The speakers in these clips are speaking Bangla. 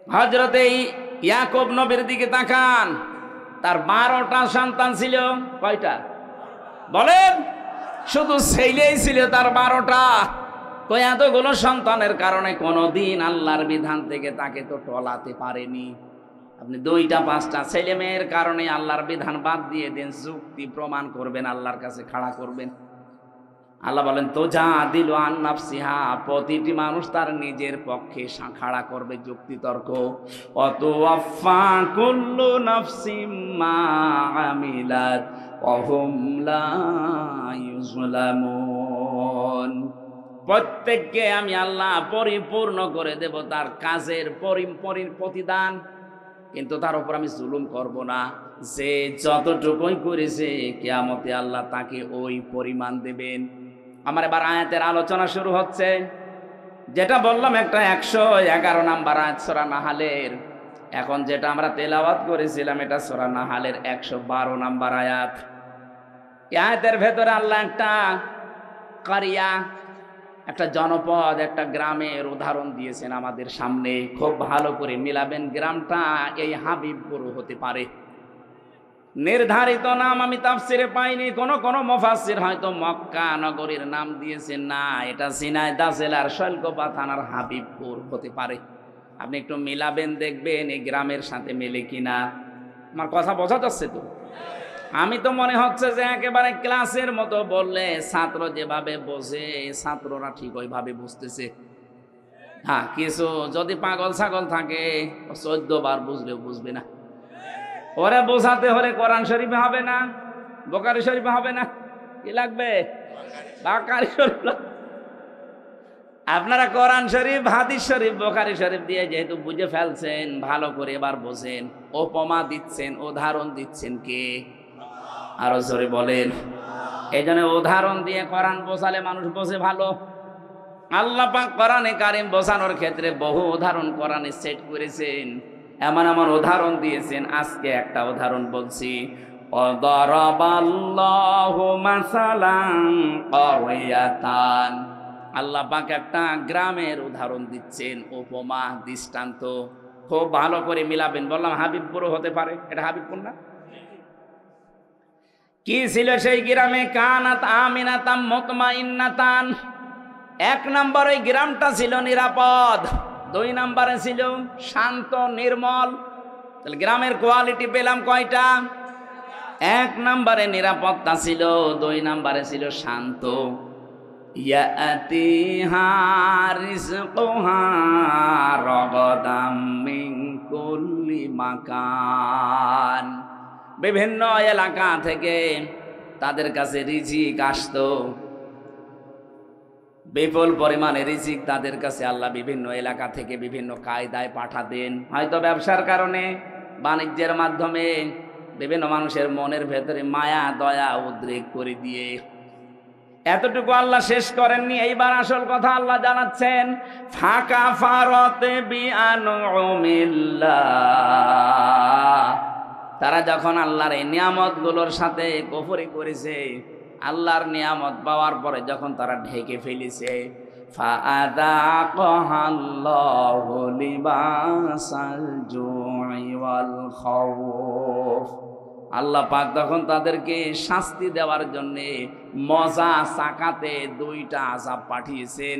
হযরতে ইয়াকুব নবীর দিকে তাকান, তার 12টা সন্তান ছিল। কয়টা বলেন? শুধু ছেলেই ছিল তার 12টা। কই এতগুলো সন্তানের কারণে কোনোদিন আল্লাহর বিধান থেকে তাকে তো টলাতে পারেনি। আপনি 2টা 5টা ছেলে মেয়ের কারণে আল্লাহর বিধান বাদ দিয়ে দেন, যুক্তি প্রমাণ করবেন, আল্লাহর কাছে খাড়া করবেন। আল্লাহ বলেন তো যা দিল আন নাফসিহা, প্রতিটি মানুষ তার নিজের পক্ষে খাড়া করবে যুক্তি তর্ক। অত আফা কুল্লু নাফসিম মা আমিলাত ওয়া হুম লা ইউজলামুন। প্রত্যেককে আমি আল্লাহ পরিপূর্ণ করে দেব তার কাজের প্রতিদান, কিন্তু তার উপর আমি জুলুম করব না। যে যতটুকুই করেছে কিয়ামতে আল্লাহ তাকে ওই পরিমাণ দেবেন। আমার এবার আয়াতের আলোচনা শুরু হচ্ছে। যেটা বললাম একটা 111 নাম্বার আয়াত সূরা নাহালের। এখন যেটা আমরা তেলাওয়াত করেছিলাম এটা সূরা নাহালের 112 নাম্বার আয়াত। এই আয়াতের ভেতরে আল্লাহ একটা কারিয়া, একটা জনপদ, একটা গ্রামের উদাহরণ দিয়েছেন আমাদের সামনে। খুব ভালো করে মিলাবেন। গ্রামটা এই হাবিবপুর হতে পারে। নির্ধারিত নাম আমি তাফসিরে পাইনি। কোন মুফাসসির হয়তো মক্কা নগরীর নাম দিয়েছেন, না, এটা ঝিনাইদহ জেলার শৈলকুপা থানার হাবিবপুর হতে পারে। আপনি একটু মিলাবেন, দেখবেন এই গ্রামের সাথে মেলে কিনা। আমার কথা বোঝা যাচ্ছে তো? আমি তো মনে হচ্ছে যে একেবারে ক্লাসের মতো বললে ছাত্র যেভাবে বোঝে ছাত্ররা ঠিক ওইভাবে বুঝতেছে। হ্যাঁ, কিছু যদি পাগল ছাগল থাকে 14 বার বুঝলেও বুঝবে না। ওরা বোঝাতে হলে কোরআন শরীফে হবে না, বুখারী শরীফে হবে না, কি লাগবে? বুখারী শরীফ। আপনারা কোরআন শরীফ, হাদিস শরীফ, বুখারী শরীফ দিয়ে যেহেতু বুঝে ফেলছেন, ভালো করে এবার বোঝেন। উপমা দিচ্ছেন, উদাহরণ দিচ্ছেন কে? আরো জোরে বলেন। এই জন্য উদাহরণ দিয়ে কোরআন বোঝালে মানুষ বোঝে ভালো। আল্লাহ পাক কোরআনে কারীম বোঝানোর ক্ষেত্রে বহু উদাহরণ কোরআনে সেট করেছেন, এমন এমন উদাহরণ দিয়েছেন। আজকে একটা উদাহরণ বলছি। ওয়াদারাবাল্লাহু মাসালান ক্বরিয়াতান। আল্লাহ পাক একটা গ্রামের উদাহরণ দিচ্ছেন, উপমা, দৃষ্টান্ত। খুব ভালো করে মিলাবেন। বললাম হাবিবপুর হতে পারে, এটা হাবিবপুর না? কি ছিল সেই গ্রামে? কানাত আমিনাতাম মুতমাইন্নাতান। 1 নম্বর ওই গ্রামটা ছিল নিরাপদ। 2 নম্বরে ছিল শান্ত নির্মল। তাহলে গ্রামের কোয়ালিটি পেলাম কয়টা? 1 নম্বরে নিরাপত্তা ছিল, 2 নম্বরে ছিল শান্ত। ইয়াতিহা রিজকুহা রাগাদাম মিন কুল্লি মাকান। বিভিন্ন এলাকা থেকে তাদের কাছে রিজিক আসতো, বিপুল পরিমাণে রিজিক তাদের কাছে আল্লাহ বিভিন্ন এলাকা থেকে বিভিন্ন কায়দায় পাঠাতেন। হয়তো ব্যবসার কারণে, বাণিজ্যের মাধ্যমে বিভিন্ন মানুষের মনের ভেতরে মায়া দয়া উদ্রেক করে দিয়ে। এতটুকু আল্লাহ শেষ করেননি। এইবার আসল কথা আল্লাহ জানাচ্ছেন, ফাকা ফারতে বিআনউমিল্লাহ। তারা যখন আল্লাহর এই নিয়ামতগুলোর সাথে কুফরি করেছে, আল্লাহর নিয়ামত পাওয়ার পরে যখন তারা ঢেকে ফেলেছে, ফাআযাকাহাল্লাহু লিবাসাল জুই ওয়াল খাউফ। আল্লাহ পাক তখন তাদেরকে শাস্তি দেওয়ার জন্য মজা চাকাতে 2টা আযাব পাঠিয়েছেন।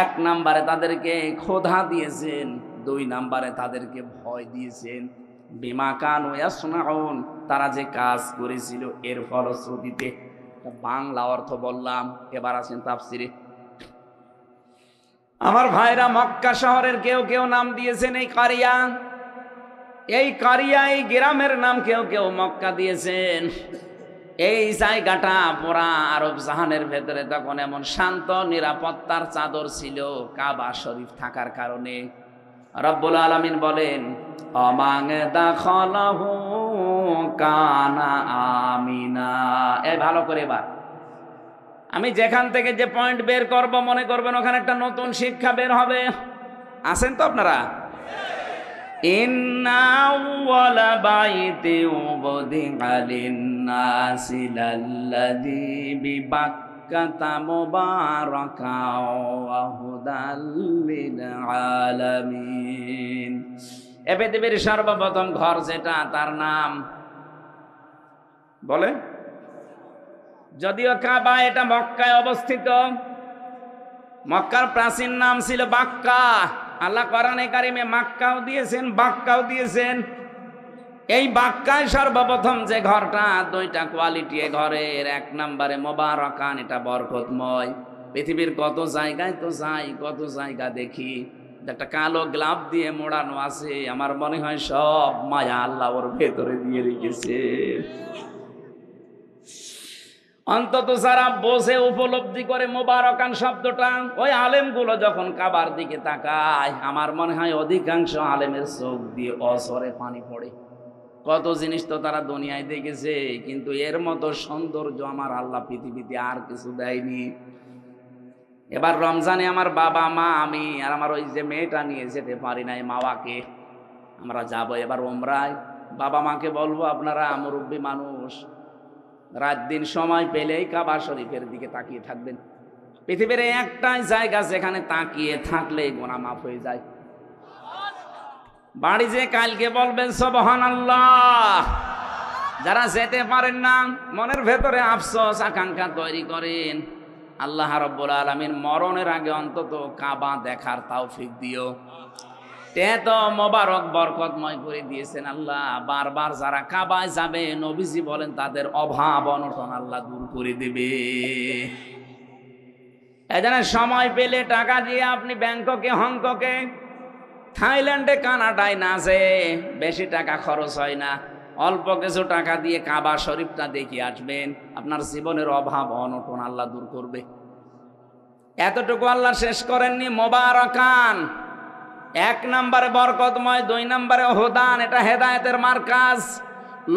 1 নম্বরে তাদেরকে ক্ষুধা দিয়েছেন, 2 নম্বরে তাদেরকে ভয় দিয়েছেন। বিমা কানু ইয়াসনাউন, তারা যে কাজ করেছিল এর ফলশ্রুতিতে। বাংলা অর্থ বললাম, এবার আসেন তাফসিরে। আমার ভাইরা, মক্কা শহরের কেউ কেউ নাম দিয়েছেন এই কারিয়া। এই কারিয়া, এই গ্রামের নাম কেউ কেউ মক্কা দিয়েছেন। এই জায়গাটা পুরা আরব জাহানের ভেতরে তখন এমন শান্ত নিরাপত্তার চাদর ছিল কাবা শরীফ থাকার কারণে। রব্বুল আলামিন বলেন, অমাং দাখালাহু কানা আমিনা। এই ভালো করে এবার আমি যেখান থেকে যে পয়েন্ট বের করব, মনে করবেন ওখানে একটা নতুন শিক্ষা বের হবে। আছেন তো আপনারা? ইন্না আউওয়ালা বাইতি উবদিআ লিন-নাসি লাল্লাযী বিবাক্কাতা মুবারাকাও ওয়া হুদাল লিল আলামিন। এ পৃথিবীর সর্বপ্রথম ঘর যেটা, তার নাম বলে, যদিও কাবা এটা মক্কায় অবস্থিত। মক্কার প্রাচীন নাম ছিল বাক্কা। আল্লাহ কোরআনে কারিমে মাক্কাও দিয়েছেন, বাক্কাও দিয়েছেন। এই বাক্কায় সর্বপ্রথম যে ঘরটা, দুইটা কোয়ালিটি ঘরের। এক নম্বরে মোবারকান, এটা বরকতময়। পৃথিবীর কত জায়গায় তো যাই, কত জায়গা দেখি, একটা কালো গ্লাভ দিয়ে মোড়ানো আছে। আমার মনে হয় সব মায়া আল্লাহ ওর ভেতরে দিয়ে রেখেছে। অন্তত যারা বোঝে, উপলব্ধি করে মোবারকান শব্দটা, ওই আলেমগুলো যখন কাবার দিকে তাকায়, আমার মনে হয় অধিকাংশ আলেমের চোখ দিয়ে অসরে পানি পড়ে। কত জিনিস তো তারা দুনিয়ায় দেখেছে, কিন্তু এর মতো সৌন্দর্য আমার আল্লাহ পৃথিবীতে আর কিছু দেয়নি। এবার রমজানে আমার বাবা মা, আমি আর আমার ওই যে মেয়েটা নিয়ে যেতে পারি নাই মাওয়াকে, আমরা যাব এবার ওমরায়। বাবা মাকে বলবো, আপনারা মুরব্বী মানুষ, রাত দিন সময় পেলেই কাবা শরীফের দিকে তাকিয়ে থাকবেন। পৃথিবীর একটাই জায়গা যেখানে তাকিয়ে থাকলে গুনাহ মাফ হয়ে যায়। বাড়ি যে কালকে বলবেন সুবহানাল্লাহ। যারা যেতে পারেন না, মনের ভেতরে আফসোস আকাঙ্ক্ষা তৈরি করেন, আল্লাহ রাব্বুল আলামিন মরণের আগে অন্তত কাবা দেখার তৌফিক দিও। তে তো মোবারক বরকতময় করে দিয়েছেন আল্লাহ। বারবার যারা কাবায় যাবে, নবীজি বলেন তাদের অভাব অনটন আল্লাহ দূর করে দেবে। এজন্য সময় পেলে টাকা দিয়ে আপনি ব্যাংককে, হংকংয়ে, থাইল্যান্ডে, কানাডায় না যে বেশি টাকা খরচ হয় না, অল্প কিছু টাকা দিয়ে কাবা শরীফটা দেখে আসবেন, আপনার জীবনের অভাব অনটন আল্লাহ দূর করবে। এতটুকু আল্লাহ শেষ করেননি। মোবারকান এক নম্বরে বরকতময়, দুই নম্বরে হুদান, এটা হেদায়েতের মার্কাজ।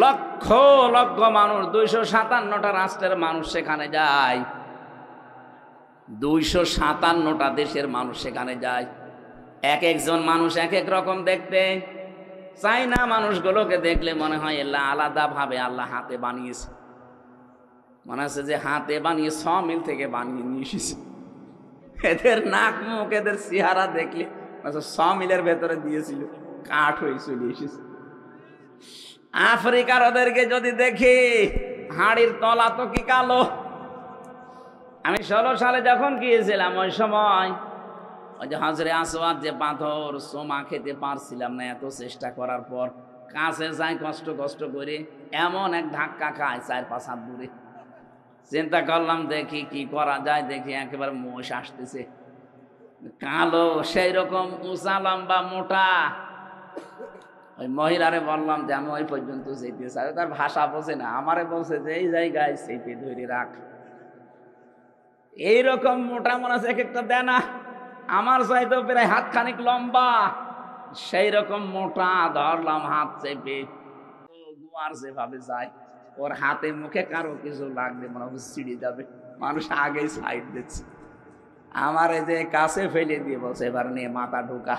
লক্ষ লক্ষ মানুষ, 257টা রাষ্ট্রের মানুষ সেখানে যায়, 257টা দেশের মানুষ সেখানে যায়। এক একজন মানুষ এক এক রকম দেখতে। চাইনা মানুষগুলোকে দেখলে মনে হয় এলা আলাদা ভাবে আল্লাহ হাতে বানিয়েছে, মনে হচ্ছে যে হাতে বানিয়ে 6 মিল থেকে বানিয়ে নিয়ে এসেছে। এদের নাক মুখ, এদের চেহারা দেখলে 6 মিলের ভেতরে দিয়েছিল, কাঠ হয়ে চলে এসেছে। আফ্রিকার ওদেরকে যদি দেখি, হাড়ির তলা তো কি কালো। আমি 16 সালে যখন গিয়েছিলাম, ওই সময় ওই যে হাজরে আসওয়াদ যে পাথর, সোমা খেতে পারছিলাম না, এত চেষ্টা করার পর কাছে যাই কষ্ট কষ্ট করে, এমন এক ধাক্কা খায় 4-5 হাত দূরে। চিন্তা করলাম দেখি কি করা যায়, দেখি একেবারে মোষ আসতেছে, কালো, সেই রকম উঁচা লম্বা মোটা। ওই মহিলারে বললাম যে আমি ওই পর্যন্ত যেতে চাই। তার ভাষা বোঝে না, আমারে বলছে যে এই জায়গায় চেপে ধরে রাখ। এইরকম মোটা মনে আছে এক একটা দেয় না, আমার চাইতেও প্রায় হাত খানিক লম্বা, সেই রকম মোটা। ধরলাম হাত চেপে, গুয়ার যেভাবে যায়, ওর হাতে মুখে কারো কিছু লাগবে মনে হয় ছিঁড়ে যাবে, মানুষ আগেই সাইড দিচ্ছে। আমার এই যে কাছে ফেলে দিয়ে বলছে এবার নিয়ে মাথা ঢোকা।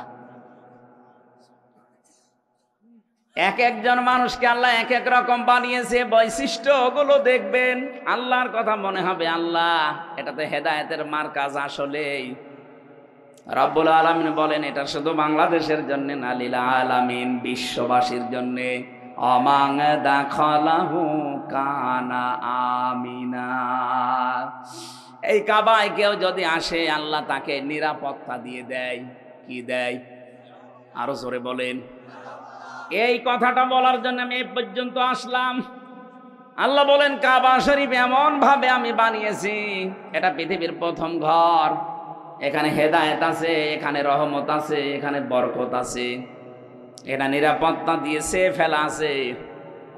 এক একজন মানুষকে আল্লাহ এক এক রকম বানিয়েছে, বৈশিষ্ট্য ওগুলো দেখবেন, আল্লাহর কথা মনে হবে আল্লাহ এটাতে হেদায়েতের মার্কাজ। আসলেই রব্বুল আলামিন বলেন এটা শুধু বাংলাদেশের জন্য না, লিল আলামিন, বিশ্ববাসীর জন্য। অমাং দাখালাহু কানা আমিনা। এই কাবায় কেউ যদি আসে, আল্লাহ তাকে নিরাপত্তা দিয়ে দেয়। কি দেয়? আরো জোরে বলেন। এই কথাটা বলার জন্য আমি এই পর্যন্ত আসলাম। আল্লাহ বলেন কাবা শরীফ এমন ভাবে আমি বানিয়েছি, এটা পৃথিবীর প্রথম ঘর। এখানে হেদায়েত আছে, এখানে রহমত আছে, এখানে বরকত আছে, এটা নিরাপত্তা দিয়েছে ফেলা আছে।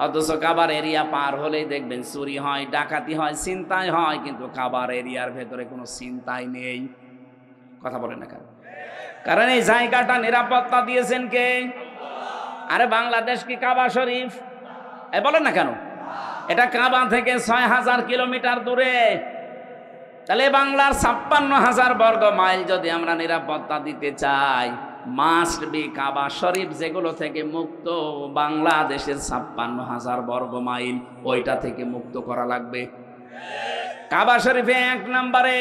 অথচ কাবার এরিয়া পার হলেই দেখবেন চুরি হয়, ডাকাতি হয়, ছিনতাই হয়, কিন্তু কাবার এরিয়ার ভেতরে কোনো ছিনতাই নেই। কথা বলেন না কেন? কারণ এই জায়গাটা নিরাপত্তা দিয়েছেন কে? আরে বাংলাদেশ কি কাবা শরীফ? বলেন না কেন? এটা কাবা থেকে 6000 কিলোমিটার দূরে। তাহলে বাংলার 56,000 বর্গ মাইল যদি আমরা নিরাপত্তা দিতে চাই, মাস্ট বি কাবা শরীফ যেগুলো থেকে মুক্ত, বাংলাদেশের 56,000 বর্গ মাইল ওইটা থেকে মুক্ত করা লাগবে। কাবা শরীফে 1 নম্বরে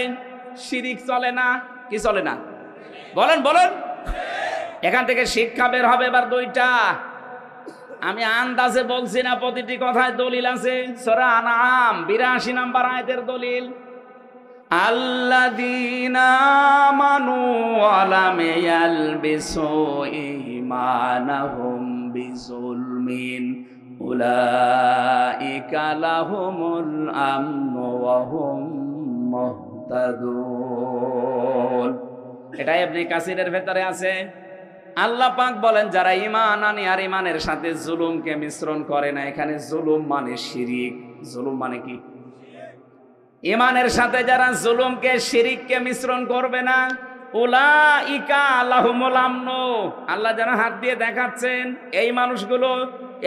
শিরিক চলে না। কি চলে না? বলেন বলেন। এখান থেকে শিক্ষা বের হবে এবার দুইটা। আমি আন্দাজে বলছি না, প্রতিটি কথায় দলিল আছে। সূরা আনআম ৮২ নম্বর আয়াতের দলিল, আল্লাযীনা আমানু ওয়া লাম ইয়ালবিসু ঈমানাহুম বিযুলমিন উলাইকা লাহুমুল আমনু ওয়া হুম মুহতাদুন। এটা ইবনে কাসিরের ভেতরে আছে। আল্লাহ পাক বলেন যারা ঈমান আনে আর ঈমানের সাথে জুলুমকে মিশ্রণ করে না। এখানে জুলুম মানে শিরিক। জুলুম মানে কি? ঈমানের সাথে যারা জুলুমকে শিরিককে মিশ্রণ করবে না, উলাইকা লাহুমুল আমনু, আল্লাহ যেন হাত দিয়ে দেখাচ্ছেন এই মানুষগুলো,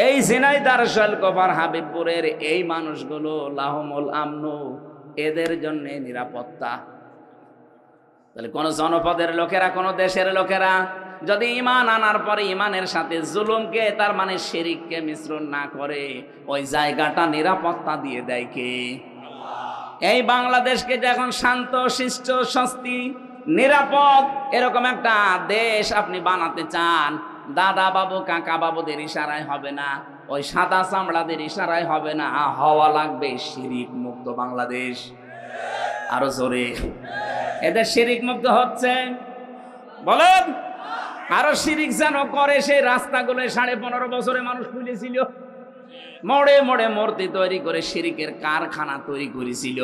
এই ঝিনাইদহ শৈলকুপার হাবিবপুরের এই মানুষগুলো লাহুমুল আমনু, এদের জন্য নিরাপত্তা। তাহলে কোন জনপদের লোকেরা, কোন দেশের লোকেরা যদি ঈমান আনার পরে ঈমানের সাথে জুলুমকে, তার মানে শিরিককে মিশ্রণ না করে, ওই জায়গাটা নিরাপত্তা দিয়ে দেয় কে? এই বাংলাদেশকে যখন শান্ত শিষ্ট স্বস্তি নিরাপদ এরকম একটা দেশ আপনি বানাতে চান, দাদা বাবু কাকা বাবুদের ইশারায় হবে না, ওই সাদা চামড়াদের ইশারায় হবে না, হওয়া লাগবে শিরিক মুক্ত বাংলাদেশ। আরো জোরে, এদের শিরিক মুক্ত হচ্ছে বলেন? আরো শিরিক যেন করে, সেই রাস্তাগুলো 15.5 বছরে মানুষ খুলেছিল, মোড়ে মোড়ে মূর্তি তৈরি করে শিরিকের কারখানা তৈরি করেছিল,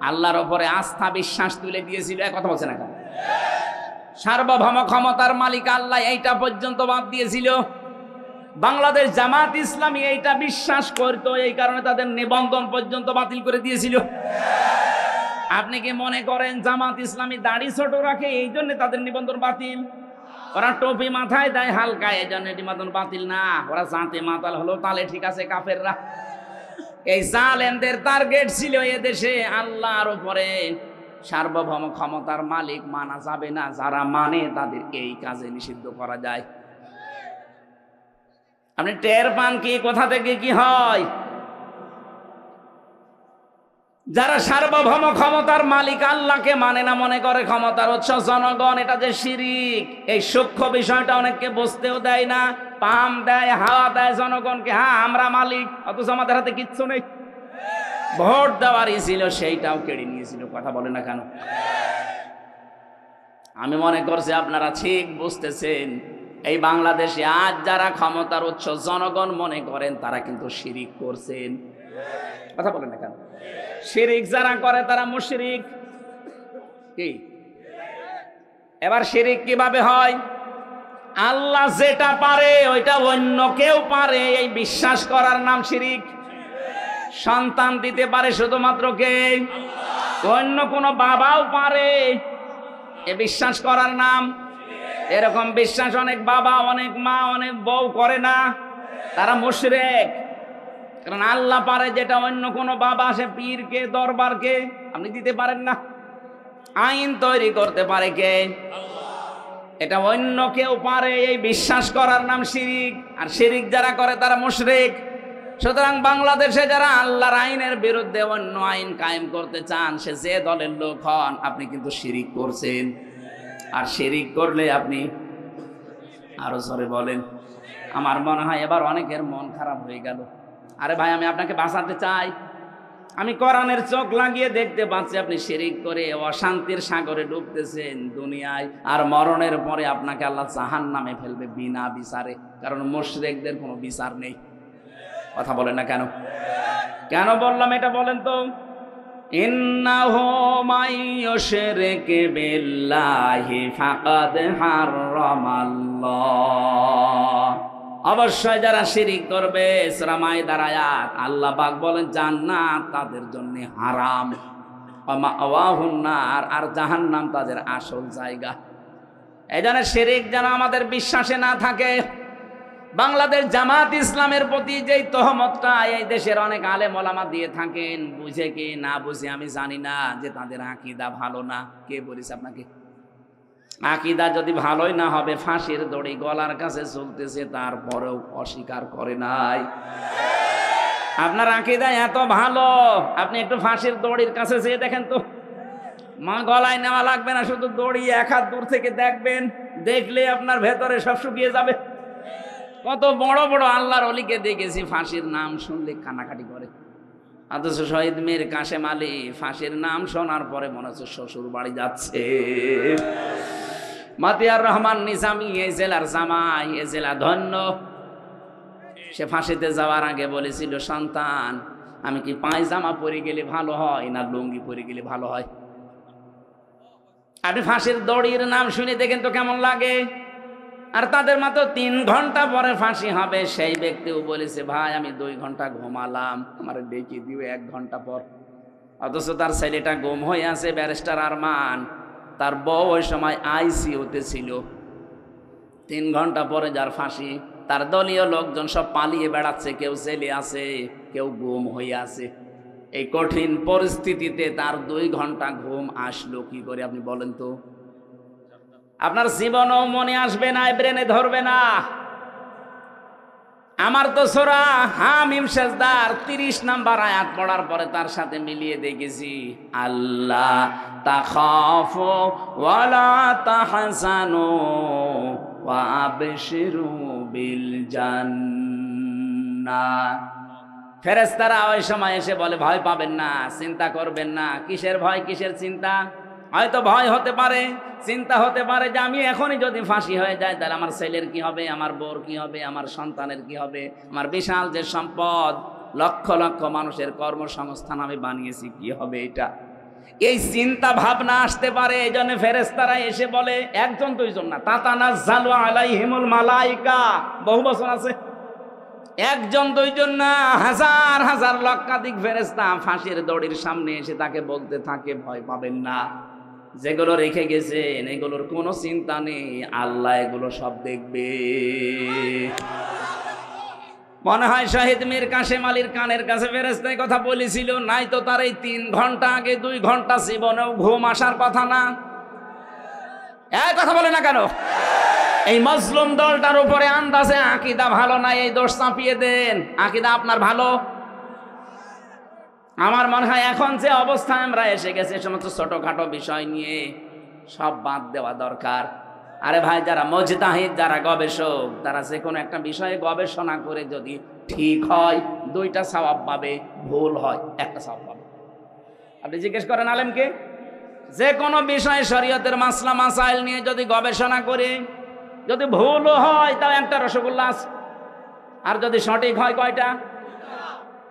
আল্লাহর উপরে আস্থা বিশ্বাস তুলে দিয়েছিল। কথা বলছে না কেন? সার্বভৌম ক্ষমতার মালিক আল্লাহ, এইটা পর্যন্ত বাদ দিয়েছিল। বাংলাদেশ জামাত ইসলামী এইটা বিশ্বাস করতো, এই কারণে তাদের নিবন্ধন পর্যন্ত বাতিল করে দিয়েছিল। আপনি কি মনে করেন জামাত ইসলামী দাড়ি ছোট রাখে এই জন্য তাদের নিবন্ধন বাতিল? ওরা টুপি মাথায় দেয় হালকা, এই জন্য নিবন্ধন বাতিল না। ওরা জাতে মাতাল হলো, তাহলে ঠিক আছে কাফেররা। এই জালেমদের টার্গেট ছিল এদেশে আল্লাহর উপরে সার্বভৌম ক্ষমতার মালিক মানা যাবে না, যারা মানে তাদের এই কাজে নিষিদ্ধ করা যায়। আপনি টের পান কি কোথা থেকে কি হয়? যারা সার্বভৌম ক্ষমতার মালিক আল্লাহকে মানে না, মনে করে ক্ষমতার উৎস জনগণ, এটা যে শিরিক, এই সূক্ষ্ম বিষয়টা অনেককে বুঝতেও দেয় না। পাম দেয়, হাওয়া দেয় জনগণকে, হ্যাঁ আমরা মালিক, অথচ আমাদের হাতে কিচ্ছু নেই। ভোট দেওয়ারই ছিল, সেইটাও কেড়ে নিয়েছিল। কথা বলে না কেন? আমি মনে করছি আপনারা ঠিক বুঝতেছেন। এই বাংলাদেশে আজ যারা ক্ষমতার উৎস জনগণ মনে করেন, তারা কিন্তু শিরিক করছেন। কথা বলে না কেন? শিরিক যারা করে তারা মুশরিক। কি এবার শিরিক কিভাবে হয়? আল্লাহ যেটা পারে ওইটা অন্য কেউ পারে, এই বিশ্বাস করার নাম শিরিক। সন্তান দিতে পারে শুধুমাত্র কে? অন্য কোনো বাবাও পারে, এ বিশ্বাস করার নাম। এরকম বিশ্বাস অনেক বাবা, অনেক মা, অনেক বউ করে না, তারা মুশরিক। কারণ আল্লাহ পারে যেটা অন্য কোনো বাবা, সে পীরকে দরবারকে আপনি দিতে পারেন না। আইন তৈরি করতে পারে কে? এটা অন্য কেউ পারে, এই বিশ্বাস করার নাম শিরিক। আর শিরিক যারা করে তারা মুশরিক। সুতরাং বাংলাদেশে যারা আল্লাহর আইনের বিরুদ্ধে অন্য আইন কায়েম করতে চান, সে যে দলের লোক হন, আপনি কিন্তু শিরিক করছেন। আর শিরিক করলে আপনি, আরো জোরে বলেন। আমার মনে হয় এবার অনেকের মন খারাপ হয়ে গেল। আরে ভাই, আমি আপনাকে বাঁচাতে চাই। আমি কোরআনের চোখ লাগিয়ে দেখতে পাচ্ছি আপনি শিরিক করে অশান্তির সাগরে ডুবতেছেন দুনিয়ায়, আর মরণের পরে আপনাকে আল্লাহ জাহান্নামে ফেলবে বিনা বিচারে। কারণ মুশরিকদের কোনো বিচার নেই। কথা বলেন না কেন? কেন বললাম এটা বলেন তো? ইন্নাহু মাইয়ুশরিক বিল্লাহি ফাকাদ হারামাল্লাহ, অবশ্যই যারা শিরিক করবে, সূরা মাইদার আয়াত, আল্লাহ পাক বলেন জান্নাত তাদের জন্য হারাম, ওয়া মাওয়াহুন নার, আর জাহান্নাম তাদের আসল জায়গা। এই জন্য শিরিক যেন আমাদের বিশ্বাসে না থাকে। বাংলাদেশ জামাত ইসলামের প্রতি যেই তহমতটা এই দেশের অনেক আলেম ওলামা দিয়ে থাকেন, বুঝে কি না বুঝে আমি জানি না, যে তাদের আকীদা ভালো না। কে বলেছে আপনাকে? আকীদা যদি ভালোই না হবে, ফাঁসির দড়ি গলার কাছে চলতেছে, তারপরেও অস্বীকার করে নাই। আপনার আকীদা এত ভালো, আপনি একটু ফাঁসির দড়ির কাছে যেয়ে দেখেন তো, মা গলায় নেওয়া লাগবে না, শুধু দড়ি এক হাত দূর থেকে দেখবেন, দেখলে আপনার ভেতরে সব শুকিয়ে যাবে। কত বড় বড় আল্লাহর ওলিকে দেখেছি ফাঁসির নাম শুনলে কান্নাকাটি করে, অথচ শহীদ মীর কাশেম আলী ফাঁসির নাম শোনার পরে মনে হচ্ছে শ্বশুর বাড়ি যাচ্ছে। মতিয়ার রহমান নিজামী এই জেলার জামাই, এ জেলা ধন্য। সে ফাঁসিতে যাওয়ার আগে বলেছিল, সন্তান আমি কি পায়জামা পরে গেলে ভালো হয় না লুঙ্গি পরে গেলে ভালো হয়? আপনি ফাঁসির দড়ির নাম শুনে দেখেন তো কেমন লাগে। আর তাদের মাত্র 3 ঘন্টা পরে ফাঁসি হবে, সেই ব্যক্তিও বলেছে, ভাই আমি 2 ঘন্টা ঘুমালাম, আমার ডেকে দিও 1 ঘন্টা পর। অথচ তার ছেলেটা গুম হয়ে আছে, ব্যারিস্টার আরমান, তার বউ ওই সময় আইসিইউতে ছিল। 3 ঘন্টা পরে যার ফাঁসি, তার দলীয় লোকজন সব পালিয়ে বেড়াচ্ছে, কেউ জেলে আছে, কেউ গুম হয়ে আছে। এই কঠিন পরিস্থিতিতে তার 2 ঘন্টা ঘুম আসলো কি করে আপনি বলেন তো? আপনার জীবনও মনে আসবে না, ব্রেনে ধরবে না। আমার তো সূরা হামিম সেজদার 30 নাম্বার আয়াত পড়ার পরে তার সাথে মিলিয়ে দেখেছি, আল্লাহ তাখাফু ওয়ালা তাহজানু ওয়া আবশিরু বিল জান্নাহ। ফেরেশতারা ওই সময় এসে বলে, ভয় পাবেন না, চিন্তা করবেন না। কিসের ভয়, কিসের চিন্তা? হয়তো ভয় হতে পারে, চিন্তা হতে পারে যে আমি এখনই যদি ফাঁসি হয়ে যায় তাহলে আমার ছেলের কি হবে, আমার বউর কি হবে, আমার সন্তানের কি হবে, আমার বিশাল যে সম্পদ, লক্ষ লক্ষ মানুষের কর্মসংস্থান আমি বানিয়েছি, কি হবে এটা? এই চিন্তা ভাবনা আসতে পারে। এই জন্য ফেরেশতারা এসে বলে, 1 2 জন না, তাতানাজ্জালু আলাইহিমুল মালাইকা, বহু বচন আছে। 1 2 জন না, হাজার হাজার লক্ষাধিক ফেরেশতা ফাঁসির দড়ির সামনে এসে তাকে বলতে থাকে, ভয় পাবেন না, যেগুলো রেখে গেছেন এগুলোর কোনো চিন্তা নেই, আল্লাহ এগুলো সব দেখবে। মনে হয় শহীদ মীর কাশেম আলীর কানের কাছে ফেরেশতায় কথা বলেছিল, নাই তো তার এই 3 ঘন্টা আগে 2 ঘন্টা জীবনেও ঘুম আসার কথা না। কথা বলে না কেন? এই মজলুম দলটার উপরে আন্দাজে আকীদা ভালো নাই, এই দোষ চাপিয়ে দেন। আকীদা আপনার ভালো। আমার মনে হয় এখন যে অবস্থায় আমরা এসে গেছে, সমস্ত ছোটখাটো বিষয় নিয়ে সব বাদ দেওয়া দরকার। আরে ভাই, যারা মুজতাহিদ, যারা গবেষক, তারা যে কোনো একটা বিষয়ে গবেষণা করে যদি ঠিক হয় 2টা সওয়াব পাবে, ভুল হয় 1টা সওয়াব পাবে। আপনি জিজ্ঞেস করেন আলেমকে, যে কোনো বিষয়ে শরীয়তের মাসলা মাসাইল নিয়ে যদি গবেষণা করে যদি ভুলও হয় তাও 1টা রসগোল্লা আছে, আর যদি সঠিক হয় কয়টা?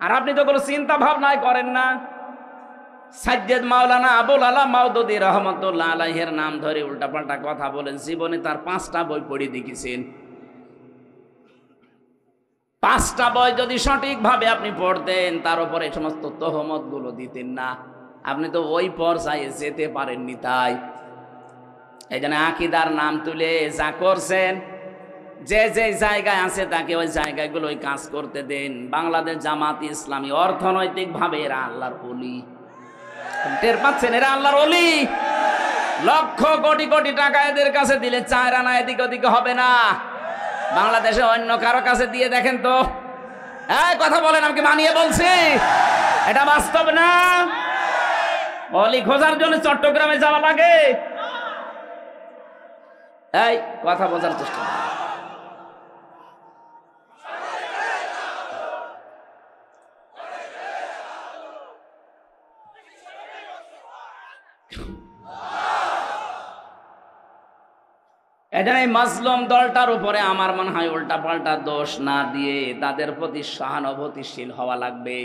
আর আপনি তো কোনো চিন্তা ভাবনাই করেন না। সাজ্জাদ মাওলানা আবুল আলা মাওদুদী রহমতুল্লাহ আলাইহির নাম ধরে উল্টাপাল্টা কথা বলেন, জীবনে তার 5টা বই পড়ে দেখেছেন। 5টা বই যদি সঠিকভাবে আপনি পড়তেন, তার উপরে সমস্ত তহমতগুলো দিতেন না। আপনি তো ওই পর্যায়ে যেতে পারেননি। তাই এই জন্য আকীদার নাম তুলে যা করছেন, যে যে জায়গায় আছে তাকে ওই জায়গাগুলো কাজ করতে দেন। বাংলাদেশ জামাত ইসলামী অর্থনৈতিকভাবে এরা আল্লাহর ওলি, টের পাচ্ছেন? এরা আল্লাহর ওলি। লক্ষ কোটি কোটি টাকা এদের কাছে দিলে 4 আনা এদিক ওদিকে হবে না। বাংলাদেশে অন্য কারো কাছে দিয়ে দেখেন তো। কথা বলেন, আমাকে মানিয়ে বলছি, এটা বাস্তব না। অলি খোঁজার জন্য চট্টগ্রামে যাওয়া লাগে। এই কথা বোঝার চেষ্টা করুন। এই মাজলুম দলটার উপরে আমার মনে হয় উল্টা পাল্টা দোষ না দিয়ে তাদের প্রতি সহানুভূতিশীল হওয়া লাগবে।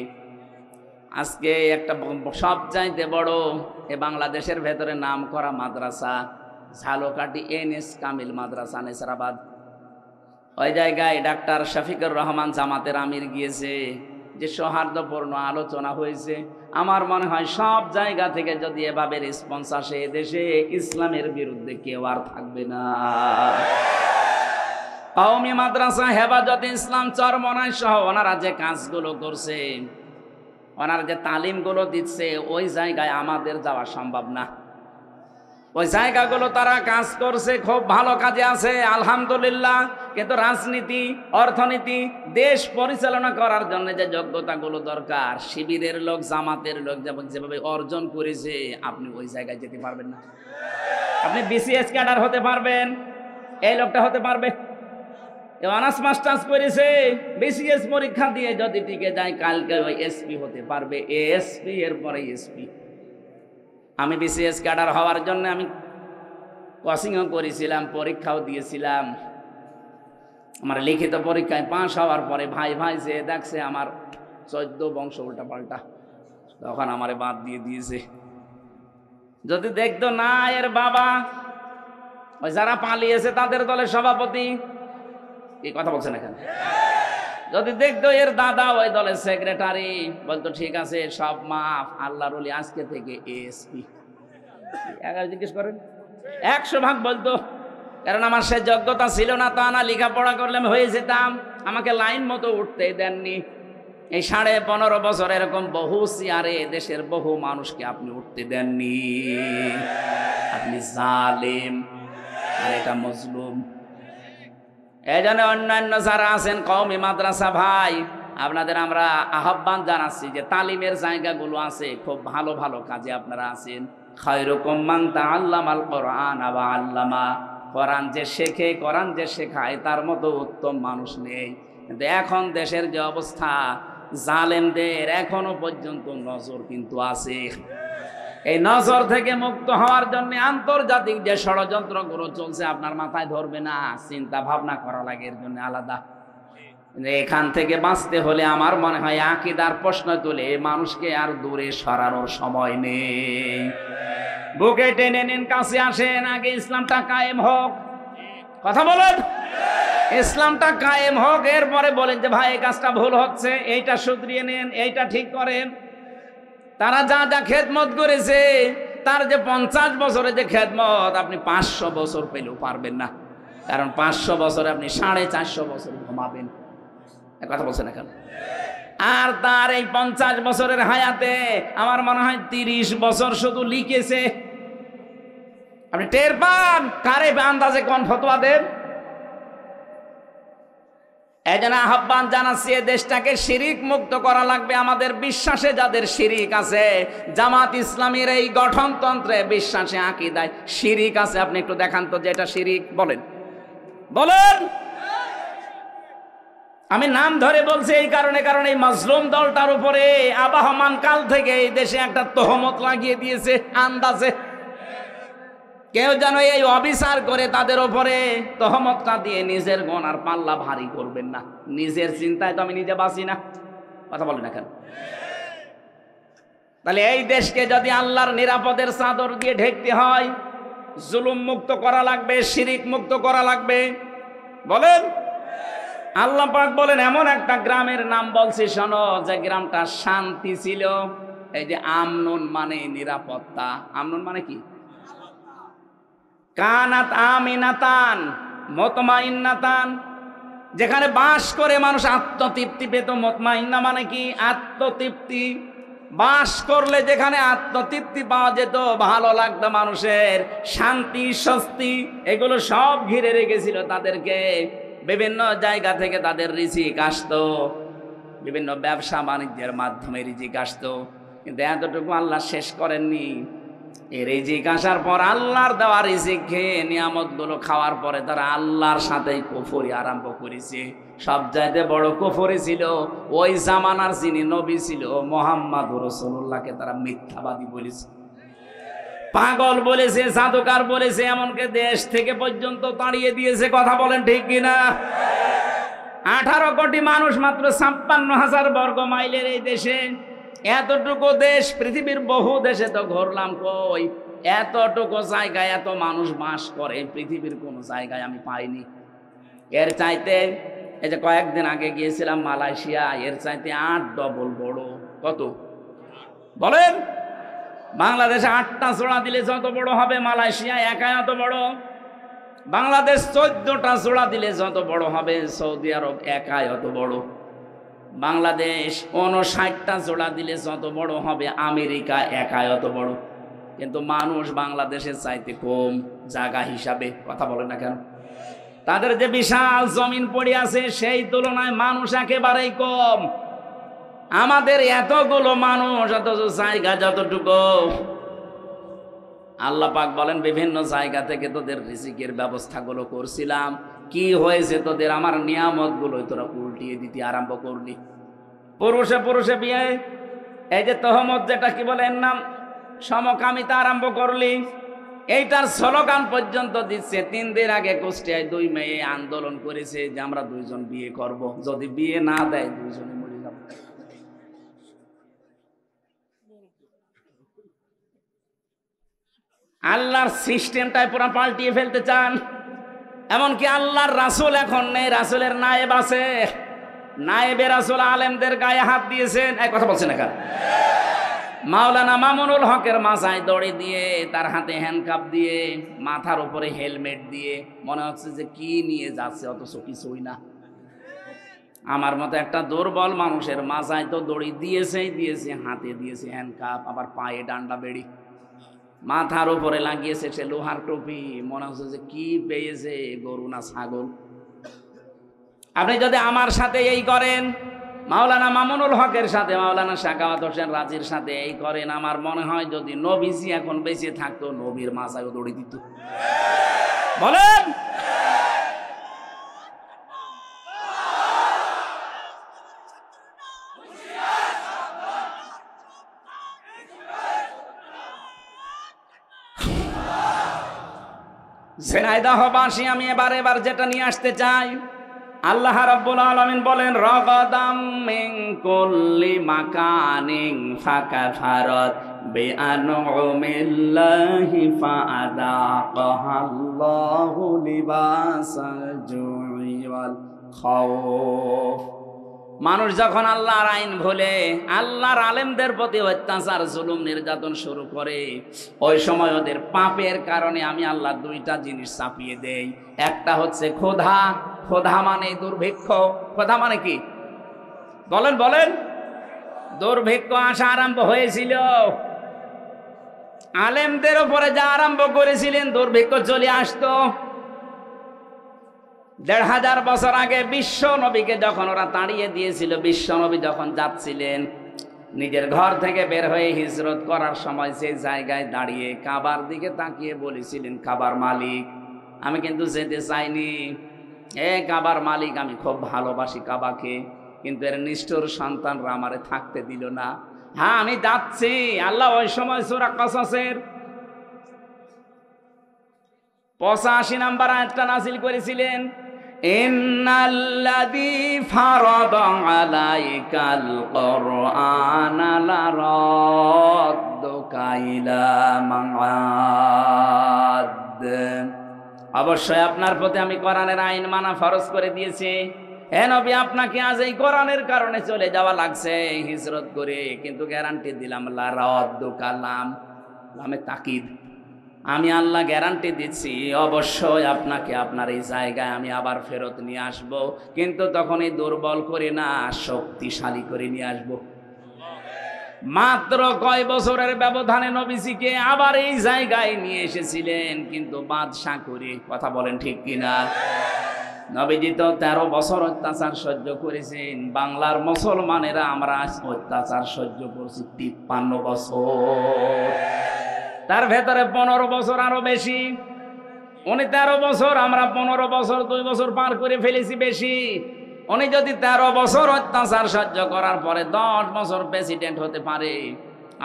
আজকে একটা সবচাইতে বড় এ বাংলাদেশের ভেতরে নাম করা মাদ্রাসা ঝালকাঠি NS কামিল মাদ্রাসা নেসারাবাদ। ওই জায়গায় ডাক্তার শফিকুর রহমান জামাতের আমির গিয়েছে, যে সৌহার্দ্যপূর্ণ আলোচনা হয়েছে। আমার মনে হয় সব জায়গা থেকে যদি এভাবে রেসপন্স আসে, দেশে ইসলামের বিরুদ্ধে কেউ আর থাকবে না। কওমি মাদ্রাসা হেফাজতে ইসলাম চরমনাই সহ ওনারা যে কাজগুলো করছে, ওনারা যে তালিমগুলো দিচ্ছে, ওই জায়গায় আমাদের যাওয়া সম্ভব না। ওই জায়গাগুলো তারা কাজ করছে, খুব ভালো কাজে আছে আলহামদুলিল্লাহ। কিন্তু রাজনীতি, অর্থনীতি, দেশ পরিচালনা করার জন্য যে যোগ্যতাগুলো দরকার, শিবিরের লোক, জামাতের লোক যেভাবে অর্জন করেছে, আপনি ওই জায়গায় যেতে পারবেন না। আপনি বিসিএস ক্যাডার হতে পারবেন, এই লোকটা হতে পারবে। অনার্স মাস্টার্স করেছে, বিসিএস পরীক্ষা দিয়ে যদি টিকে যায়, কালকে ওই এসপি হতে পারবে, এসপি এর পরে এসপি। আমি বিসিএস ক্যাডার হওয়ার জন্য আমি কোচিংও করেছিলাম, পরীক্ষাও দিয়েছিলাম। আমার লিখিত পরীক্ষায় পাশ হওয়ার পরে ভাই যে দেখছে আমার 14 বংশ উল্টা পাল্টা, তখন আমারে বাদ দিয়ে দিয়েছে। যদি দেখতো না এর বাবা ওই যারা পালিয়েছে তাদের দলের সভাপতি, এই কথা বলছেন এখানে, যদি দেখতো এর দাদা ওই দলের সেক্রেটারি, বলতো ঠিক আছে সব মাফ, আল্লাহর ওলি আজকে থেকে এসপি। জিজ্ঞেস করেন, 100 ভাগ বলতো। কারণ আমার সে যোগ্যতা ছিল না, তা না, লেখাপড়া করলে আমি হয়ে যেতাম। আমাকে লাইন মতো উঠতেই দেননি। এই 15.5 বছর এরকম বহু চেয়ারে দেশের বহু মানুষকে আপনি উঠতে দেননি। আপনি জালেম, আর এটা মজলুম। এই জন্য অন্যান্য যারা আছেন কওমি মাদ্রাসা ভাই, আপনাদের আমরা আহ্বান জানাচ্ছি যে তালিমের জায়গাগুলো আছে, খুব ভালো ভালো কাজে আপনারা আছেন। খায়রুকুম মান তাআল্লামাল কোরআন ওয়া আল্লামা। কোরআন যে শেখে, কোরআন যে শেখায়, তার মতো উত্তম মানুষ নেই। কিন্তু এখন দেশের যে অবস্থা, জালেমদের এখনো পর্যন্ত নজর কিন্তু আছে। এই নজর থেকে মুক্ত হওয়ার জন্য আন্তর্জাতিক যে ষড়যন্ত্রগুলো চলছে, আপনার মাথায় ধরবে না, চিন্তা ভাবনা করা লাগে এর জন্য আলাদা। এখান থেকে বাঁচতে হলে আমার মনে হয় আকীদার প্রশ্ন তুলে মানুষকে আর দূরে সরানোর সময় নেই। বুকে টেনে নিন, কাছে আসেন, আগে ইসলামটা কায়েম হোক। কথা বলেন, ইসলামটা কায়েম হোক, এরপরে বলেন যে ভাই এই কাজটা ভুল হচ্ছে, এইটা শুধরিয়ে নেন, এইটা ঠিক করেন। তারা যা যা খেদমত করেছে, তার যে 50 বছরের যে খেদমত, আপনি 500 বছর পেলেও পারবেন না। কারণ 500 বছরে আপনি 450 বছর ঘুমাবেন। কথা বলছেন এখন। আর তার এই 50 বছরের হায়াতে আমার মনে হয় 30 বছর শুধু লিখেছে। আপনি টের পান কারে আন্দাজে কোন ফতোয়া দেন। এই জন্য আহ্বান জানাচ্ছি, দেশটাকে শিরিক মুক্ত করা লাগবে। আমাদের বিশ্বাসে যাদের শিরিক আছে, জামাত ইসলামীর এই গঠনতন্ত্রে বিশ্বাসে আকীদায় শিরিক আছে, আপনি একটু দেখান তো যে এটা শিরিক। বলেন বলেন। আমি নাম ধরে বলছি এই কারণে, কারণ এই মাজলুম দলটার উপরে আবাহমান কাল থেকে এই দেশে একটা তহমত লাগিয়ে দিয়েছে আন্দাজে। কেউ যেন এই অবিচার করে তাদের উপরে তহমতটা দিয়ে নিজের গোনার পাল্লা ভারী করবেন না। নিজের চিন্তায় তো আমি নিজে বাঁচি না। কথা বলেন এখন। তাহলে এই দেশকে যদি আল্লাহর নিরাপদের চাদর দিয়ে ঢেকতে হয়, জুলুম মুক্ত করা লাগবে, শিরিক মুক্ত করা লাগবে। বলেন। আল্লাহ পাক বলেন, এমন একটা গ্রামের নাম বলছি শোনো, যে গ্রামটা শান্তি ছিল। এই যে আমনুন মানে নিরাপত্তা। আমনুন মানে কি? কানাত আমিনাতান মুতমাইন্নাতান, যেখানে বাস করে মানুষ আত্মতৃপ্তি পেত। মুতমাইন্না মানে কি? আত্মতৃপ্তি। বাস করলে যেখানে আত্মতৃপ্তি পাওয়া যেত, ভালো লাগতো মানুষের, শান্তি স্বস্তি, এগুলো সব ঘিরে রেখেছিল তাদেরকে। বিভিন্ন জায়গা থেকে তাদের রিজিক আসতো, বিভিন্ন ব্যবসা বাণিজ্যের মাধ্যমে রিজিক আসতো। কিন্তু এতটুকু আল্লাহ শেষ করেননি। এই রিজিক আসার পর আল্লাহর দেওয়া রিজিক খেয়ে নিয়ামতগুলো খাওয়ার পরে তারা আল্লাহর সাথে কুফরি আরম্ভ করেছে। সবচাইতে বড় কুফরি ছিল ওই জামানার যিনি নবী ছিল মুহাম্মদুর রাসূলুল্লাহকে তারা মিথ্যাবাদী বলেছে, পাগল বলেছে, জাদুকার বলেছে, এমনকি দেশ থেকে পর্যন্ত তাড়িয়ে দিয়েছে। কথা বলেন ঠিক কিনা? 18 কোটি মানুষ মাত্র 56,000 বর্গ মাইলের এই দেশে, এতটুকু দেশ, পৃথিবীর বহু দেশে তো ঘুরলাম, কই এতটুকু জায়গায় এত মানুষ বাস করে পৃথিবীর কোন জায়গায় আমি পাইনি। এর চাইতে, এই যে কয়েকদিন আগে গিয়েছিলাম মালয়েশিয়া, এর চাইতে 8 ডবল বড়। কত বলেন? বাংলাদেশে 8টা জোড়া দিলে যত বড় হবে, মালয়েশিয়া একাই অত বড়। বাংলাদেশ 14টা জোড়া দিলে যত বড় হবে, সৌদি আরব একাই অত বড়। বাংলাদেশ 59টা জোড়া দিলে যত বড় হবে, আমেরিকা একাই অত বড়। কিন্তু মানুষ বাংলাদেশের চাইতে কম জায়গা হিসাবে, কথা বলেন না কেন? তাদের যে বিশাল জমিন পড়ে আছে সেই তুলনায় মানুষ একেবারেই কম। আমাদের এতগুলো মানুষ, অথচ জায়গা যতটুকু। আল্লাহ পাক বলেন বিভিন্ন জায়গা থেকে তোদের রিজিকের ব্যবস্থাগুলো করছিলাম, কি হয়েছে তোদের আমার নিয়ামত গুলো তোরা উল্টিয়ে দিতে আরম্ভ করলি। পুরুষে পুরুষে বিয়ে, এই যে তহমত যেটা কি বলেন নাম, সমকামিতা আরম্ভ করলি, এইটার স্লোগান পর্যন্ত দিচ্ছে। 3 দিন আগে কুষ্টিয়ায় 2 মেয়ে আন্দোলন করেছে যে আমরা 2 জন বিয়ে করব, যদি বিয়ে না দেয় 2 জনে মরে যাব। আল্লাহর সিস্টেমটাই পুরো পাল্টিয়ে ফেলতে চান। এমনকি আল্লাহর রাসূল এখন নেই, রাসূলের নায়েব আছে। নায়েবে রাসূল আলেমদের গায়ে হাত দিয়েছেন। এই কথা বলছেন না কেন? মাওলানা মামুনুল হকের মাথায় দড়ি দিয়ে, তার হাতে হ্যান্ডকাপ দিয়ে, মাথার উপরে হেলমেট দিয়ে, মনে হচ্ছে যে কি নিয়ে যাচ্ছে, অথচ কিছুই না। আমার মতো একটা দুর্বল মানুষের মাথায় তো দড়ি দিয়েছে, হাতে দিয়েছে হ্যান্ডকাপ, আবার পায়ে ডান্ডা বেড়ি, মাথার উপরে লাগিয়েছে সে লোহার টুপি, মনে হচ্ছে যে কি পেয়েছে, গরু না ছাগল। আপনি যদি আমার সাথে এই করেন, মাওলানা মামুনুল হকের সাথে, মাওলানা সাখাওয়াত হোসেন রাজির সাথে এই করেন, আমার মনে হয় যদি নবীজি এখন বেঁচে থাকতো নবীর মাথায় দড়ি দিত। বলেন ঝিনাইদহবাসী, আমি এবার যেটা নিয়ে আসতে চাই, আল্লাহ রাব্বুল আলামিন বলেন রাগাদাম মিন কুল্লি মাকানিন ফাকাফারাত বিআনউমিল্লাহি ফাআযাকাহাল্লাহু লিবাসাল জুই ওয়াল খাউফ। মানুষ যখন আল্লাহর আইন ভুলে, আল্লাহর আলেমদের প্রতি অত্যাচার, জুলুম, নির্যাতন শুরু করে, ওই সময় ওদের পাপের কারণে আমি আল্লাহ 2টা জিনিস চাপিয়ে দেই। একটা হচ্ছে ক্ষুধা, ক্ষুধা মানে দুর্ভিক্ষ। ক্ষুধা মানে কি বলেন বলেন? দুর্ভিক্ষ আসা আরম্ভ হয়েছিল, আলেমদের উপরে যা আরম্ভ করেছিলেন দুর্ভিক্ষ চলে আসতো। 1500 বছর আগে বিশ্ব নবীকে যখন ওরা তাড়িয়ে দিয়েছিল, বিশ্ব নবী যখন যাচ্ছিলেন নিজের ঘর থেকে বের হয়ে হিজরত করার সময় সেই জায়গায় দাঁড়িয়ে কাবার দিকে তাকিয়ে বলেছিলেন, কাবার মালিক আমি কিন্তু যেতে চাইনি, কাবার মালিক আমি খুব ভালোবাসি কাবাকে, কিন্তু এর নিষ্ঠুর সন্তানরা আমারে থাকতে দিল না। হ্যাঁ আমি যাচ্ছি। আল্লাহ ওই সময় সূরা কসসের 85 নম্বর আয়াতটা নাযিল করেছিলেন, ইন্নাল্লাযী ফারাদা আলাইকাল কুরআনা লারাদ্দুকা ইলা মাআদ। অবশ্যই আপনার প্রতি আমি কোরআনের আইন মানা ফরজ করে দিয়েছি। হে নবী, আপনাকে আজ এই কোরআনের কারণে চলে যাওয়া লাগছে হিজরত করে, কিন্তু গ্যারান্টি দিলাম লারাদ্দুকা, লামে তাকিদ, আমি আল্লাহ গ্যারান্টি দিচ্ছি অবশ্যই আপনাকে আপনার এই জায়গায় আমি আবার ফেরত নিয়ে আসব, কিন্তু তখন এই দুর্বল করে না, শক্তিশালী করে নিয়ে আসব। মাত্র কয় বছরের ব্যবধানে নবীজিকে আবার এই জায়গায় নিয়ে এসেছিলেন, কিন্তু বাদশা করে। কথা বলেন ঠিক কিনা? নবীজি তো 13 বছর অত্যাচার সহ্য করেছেন। বাংলার মুসলমানেরা আমরা অত্যাচার সহ্য করছি 53 বছর, তার ভেতরে 15 বছর আরো বেশি। উনি 13 বছর, আমরা 15 বছর, 2 বছর পার করে ফেলেছি বেশি। উনি যদি 13 বছর অত্যাচার সহ্য করার পরে 10 বছর প্রেসিডেন্ট হতে পারে,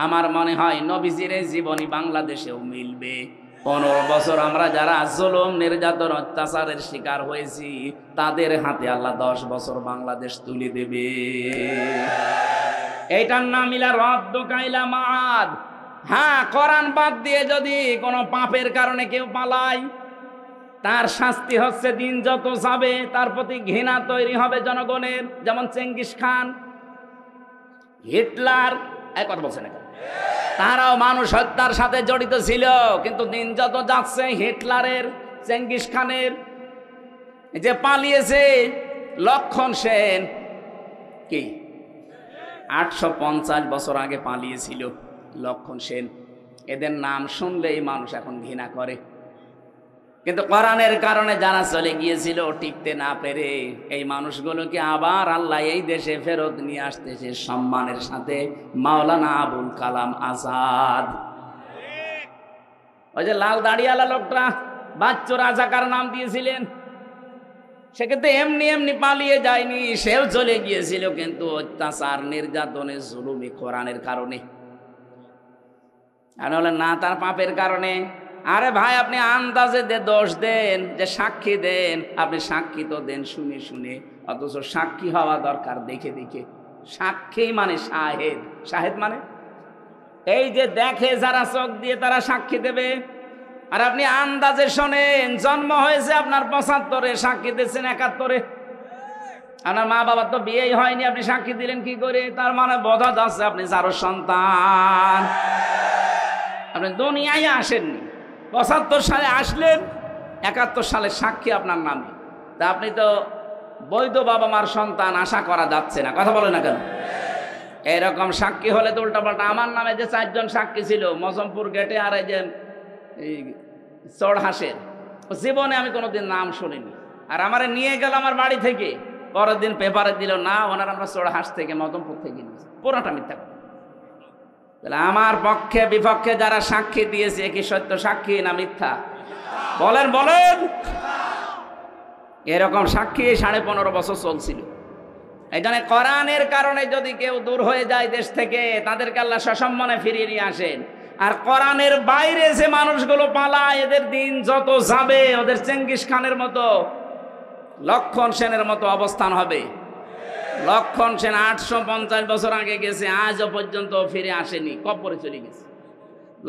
আমার মনে হয় নবীজির এই জীবনী বাংলাদেশেও মিলবে। 15 বছর আমরা যারা জুলুম, নির্যাতন, অত্যাচারের শিকার হয়েছি, তাদের হাতে আল্লাহ 10 বছর বাংলাদেশ তুলে দেবে। এইটার নাম ইলা রাদ্দুকা ইলা মাআদ। হ্যাঁ, কোরআন বাদ দিয়ে যদি কোনো পাপের কারণে কেউ পালায়, তার শাস্তি হচ্ছে দিন যত যাবে তার প্রতি ঘৃণা তৈরি হবে জনগণের। যেমন চেঙ্গিস খান, হিটলার, এই কথা বলছে না, তারাও মানুষ হত্যার সাথে জড়িত ছিল, কিন্তু দিন যত যাচ্ছে হিটলারের, চেঙ্গিস খানের, যে পালিয়েছে লক্ষণ সেন, কি 850 বছর আগে পালিয়েছিল লক্ষণ সেন, এদের নাম শুনলেই মানুষ এখন ঘৃণা করে। কিন্তু কোরআনের কারণে যারা চলে গিয়েছিল টিকতে না পেরে, এই মানুষগুলোকে আবার আল্লাহ এই দেশে ফেরত নিয়ে আসতেছে সম্মানের সাথে। মাওলানা আবুল কালাম আজাদ, ওই যে লাল দাড়িওয়ালা লোকটা বাচ্চু রাজাকার নাম দিয়েছিলেন, সে কিন্তু এমনি এমনি পালিয়ে যায়নি, সেও চলে গিয়েছিল কিন্তু অত্যাচার, নির্যাতনে, জুলুমে, কোরআনের কারণে। আর হলেন না তার পাপের কারণে। আরে ভাই, আপনি আন্দাজে দোষ দেন, যে সাক্ষী দেন, আপনি সাক্ষী তো দেন শুনে শুনে, অথচ সাক্ষী হওয়া দরকার দেখে দেখে। সাক্ষী মানে শাহেদ, শাহেদ মানে এই যে দেখে যারা চোখ দিয়ে তারা সাক্ষী দেবে। আর আপনি আন্দাজে শোনেন, জন্ম হয়েছে আপনার 75-এ, সাক্ষী দিচ্ছেন 71-এ। আপনার মা বাবার তো বিয়েই হয়নি, আপনি সাক্ষী দিলেন কি করে? তার মানে বোঝা যাচ্ছে আপনি যারো সন্তান, আপনি দুনিয়ায় আসেননি। 75 সালে আসলেন, 71 সালে সাক্ষী আপনার নামে। তা আপনি তো বৈধ বাবা মার সন্তান, আশা করা যাচ্ছে না। কথা বলে না কেন? এরকম সাক্ষী হলে তো উল্টাপাল্টা। আমার নামে যে 4 জন সাক্ষী ছিল মজমপুর গেটে, আর এই যে চড়হাসের, জীবনে আমি কোনোদিন নাম শুনিনি। আর আমারে নিয়ে গেল আমার বাড়ি থেকে, পরের দিন পেপারে দিল না ওনার আমরা চড়হাস থেকে, মজমপুর থেকে নিয়েছি। পুরোটা মিথ্যা। তাহলে আমার পক্ষে বিপক্ষে যারা সাক্ষী দিয়েছে, কি সত্য সাক্ষী না মিথ্যা? বলেন বলেন। এরকম সাক্ষী 15.5 বছর চলছিল। এই জন্য কোরআনের কারণে যদি কেউ দূর হয়ে যায় দেশ থেকে, তাদেরকে আল্লাহ সসম্মানে ফিরিয়ে নিয়ে আসেন। আর কোরআনের বাইরে যে মানুষগুলো পালায়, এদের দিন যত যাবে ওদের চেঙ্গিস খানের মতো, লক্ষণ সেনের মতো অবস্থান হবে। লক্ষণ সেন 850 বছর আগে গেছে, আজও পর্যন্ত ফিরে আসেনি, কবরে চলে গেছে।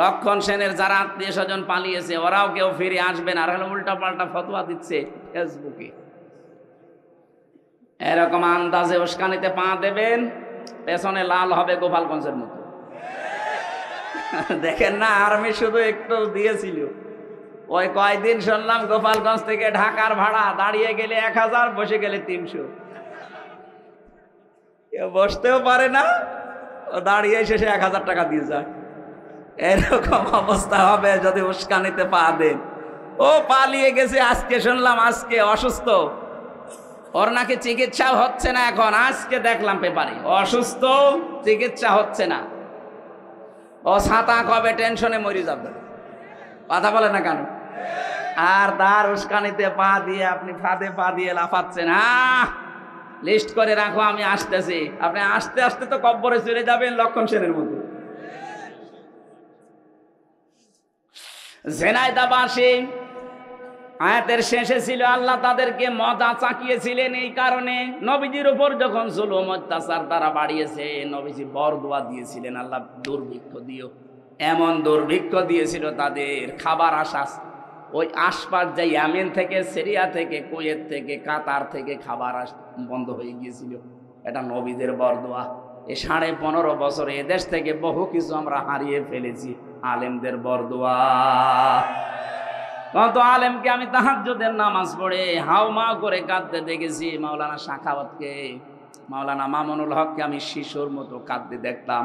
লক্ষণ সেনের যারা আত্মীয় স্বজন পালিয়েছে, ওরাও কেউ ফিরে আসবে না। আর হলো উল্টা পাল্টা ফতোয়া দিচ্ছে ফেসবুকে। এরকম আন্দাজে উস্কানিতে পা দেবেন, পেছনে লাল হবে গোপালগঞ্জের মতো। দেখেন না, আর্মি শুধু একটু দিয়েছিল, ওই কয়দিন শুনলাম গোপালগঞ্জ থেকে ঢাকার ভাড়া দাঁড়িয়ে গেলে 1000, বসে গেলে 300। কেউ বসতেও পারে না, ও দাঁড়িয়ে শেষে 1000 টাকা দিয়ে যায়। এরকম অবস্থা হবে যদি উস্কানিতে পা দেন। ও পালিয়ে গেছে, আজকে শুনলাম আজকে অসুস্থ, ওর নাকি চিকিৎসা হচ্ছে না এখন। আজকে দেখলাম পেপারে অসুস্থ, চিকিৎসা হচ্ছে না। ও ছাতা কবে টেনশনে মরে যাবে। কথা বলে না কেন? আর তার উস্কানিতে পা দিয়ে আপনি ফাঁদে পা দিয়ে লাফাচ্ছেন। লিস্ট করে রাখো, আমি আসতেছি। আপনি আসতে আসতে তো কব্বরে চলে যাবেন লক্ষণ সেনের মতো। ঝিনাইদহবাসী, আয়াতের শেষে ছিল আল্লাহ তাদেরকে মজা চাকিয়েছিলেন। এই কারণে নবীজির উপর যখন জুলুম অত্যাচার তারা বাড়িয়েছে, নবীজি বরদোয়া দিয়েছিলেন, আল্লাহ দুর্ভিক্ষ দিও। এমন দুর্ভিক্ষ দিয়েছিল তাদের, খাবার আসা ওই আশপাশ যে ইয়ামেন থেকে, সিরিয়া থেকে, কুয়েত থেকে, কাতার থেকে খাবার বন্ধ হয়ে গিয়েছিল। এটা নবীদের বরদোয়া। এই 15.5 বছরে এদেশ থেকে বহু কিছু আমরা হারিয়ে ফেলেছি, আলেমদের বরদোয়া। কত আলেমকে আমি তাহাজ্জুদের নামাজ পড়ে হাউমাউ করে কাঁদতে দেখেছি। মাওলানা সাখাওয়াতকে, মাওলানা মামুনুল হককে আমি শিশুর মতো কাঁদতে দেখতাম।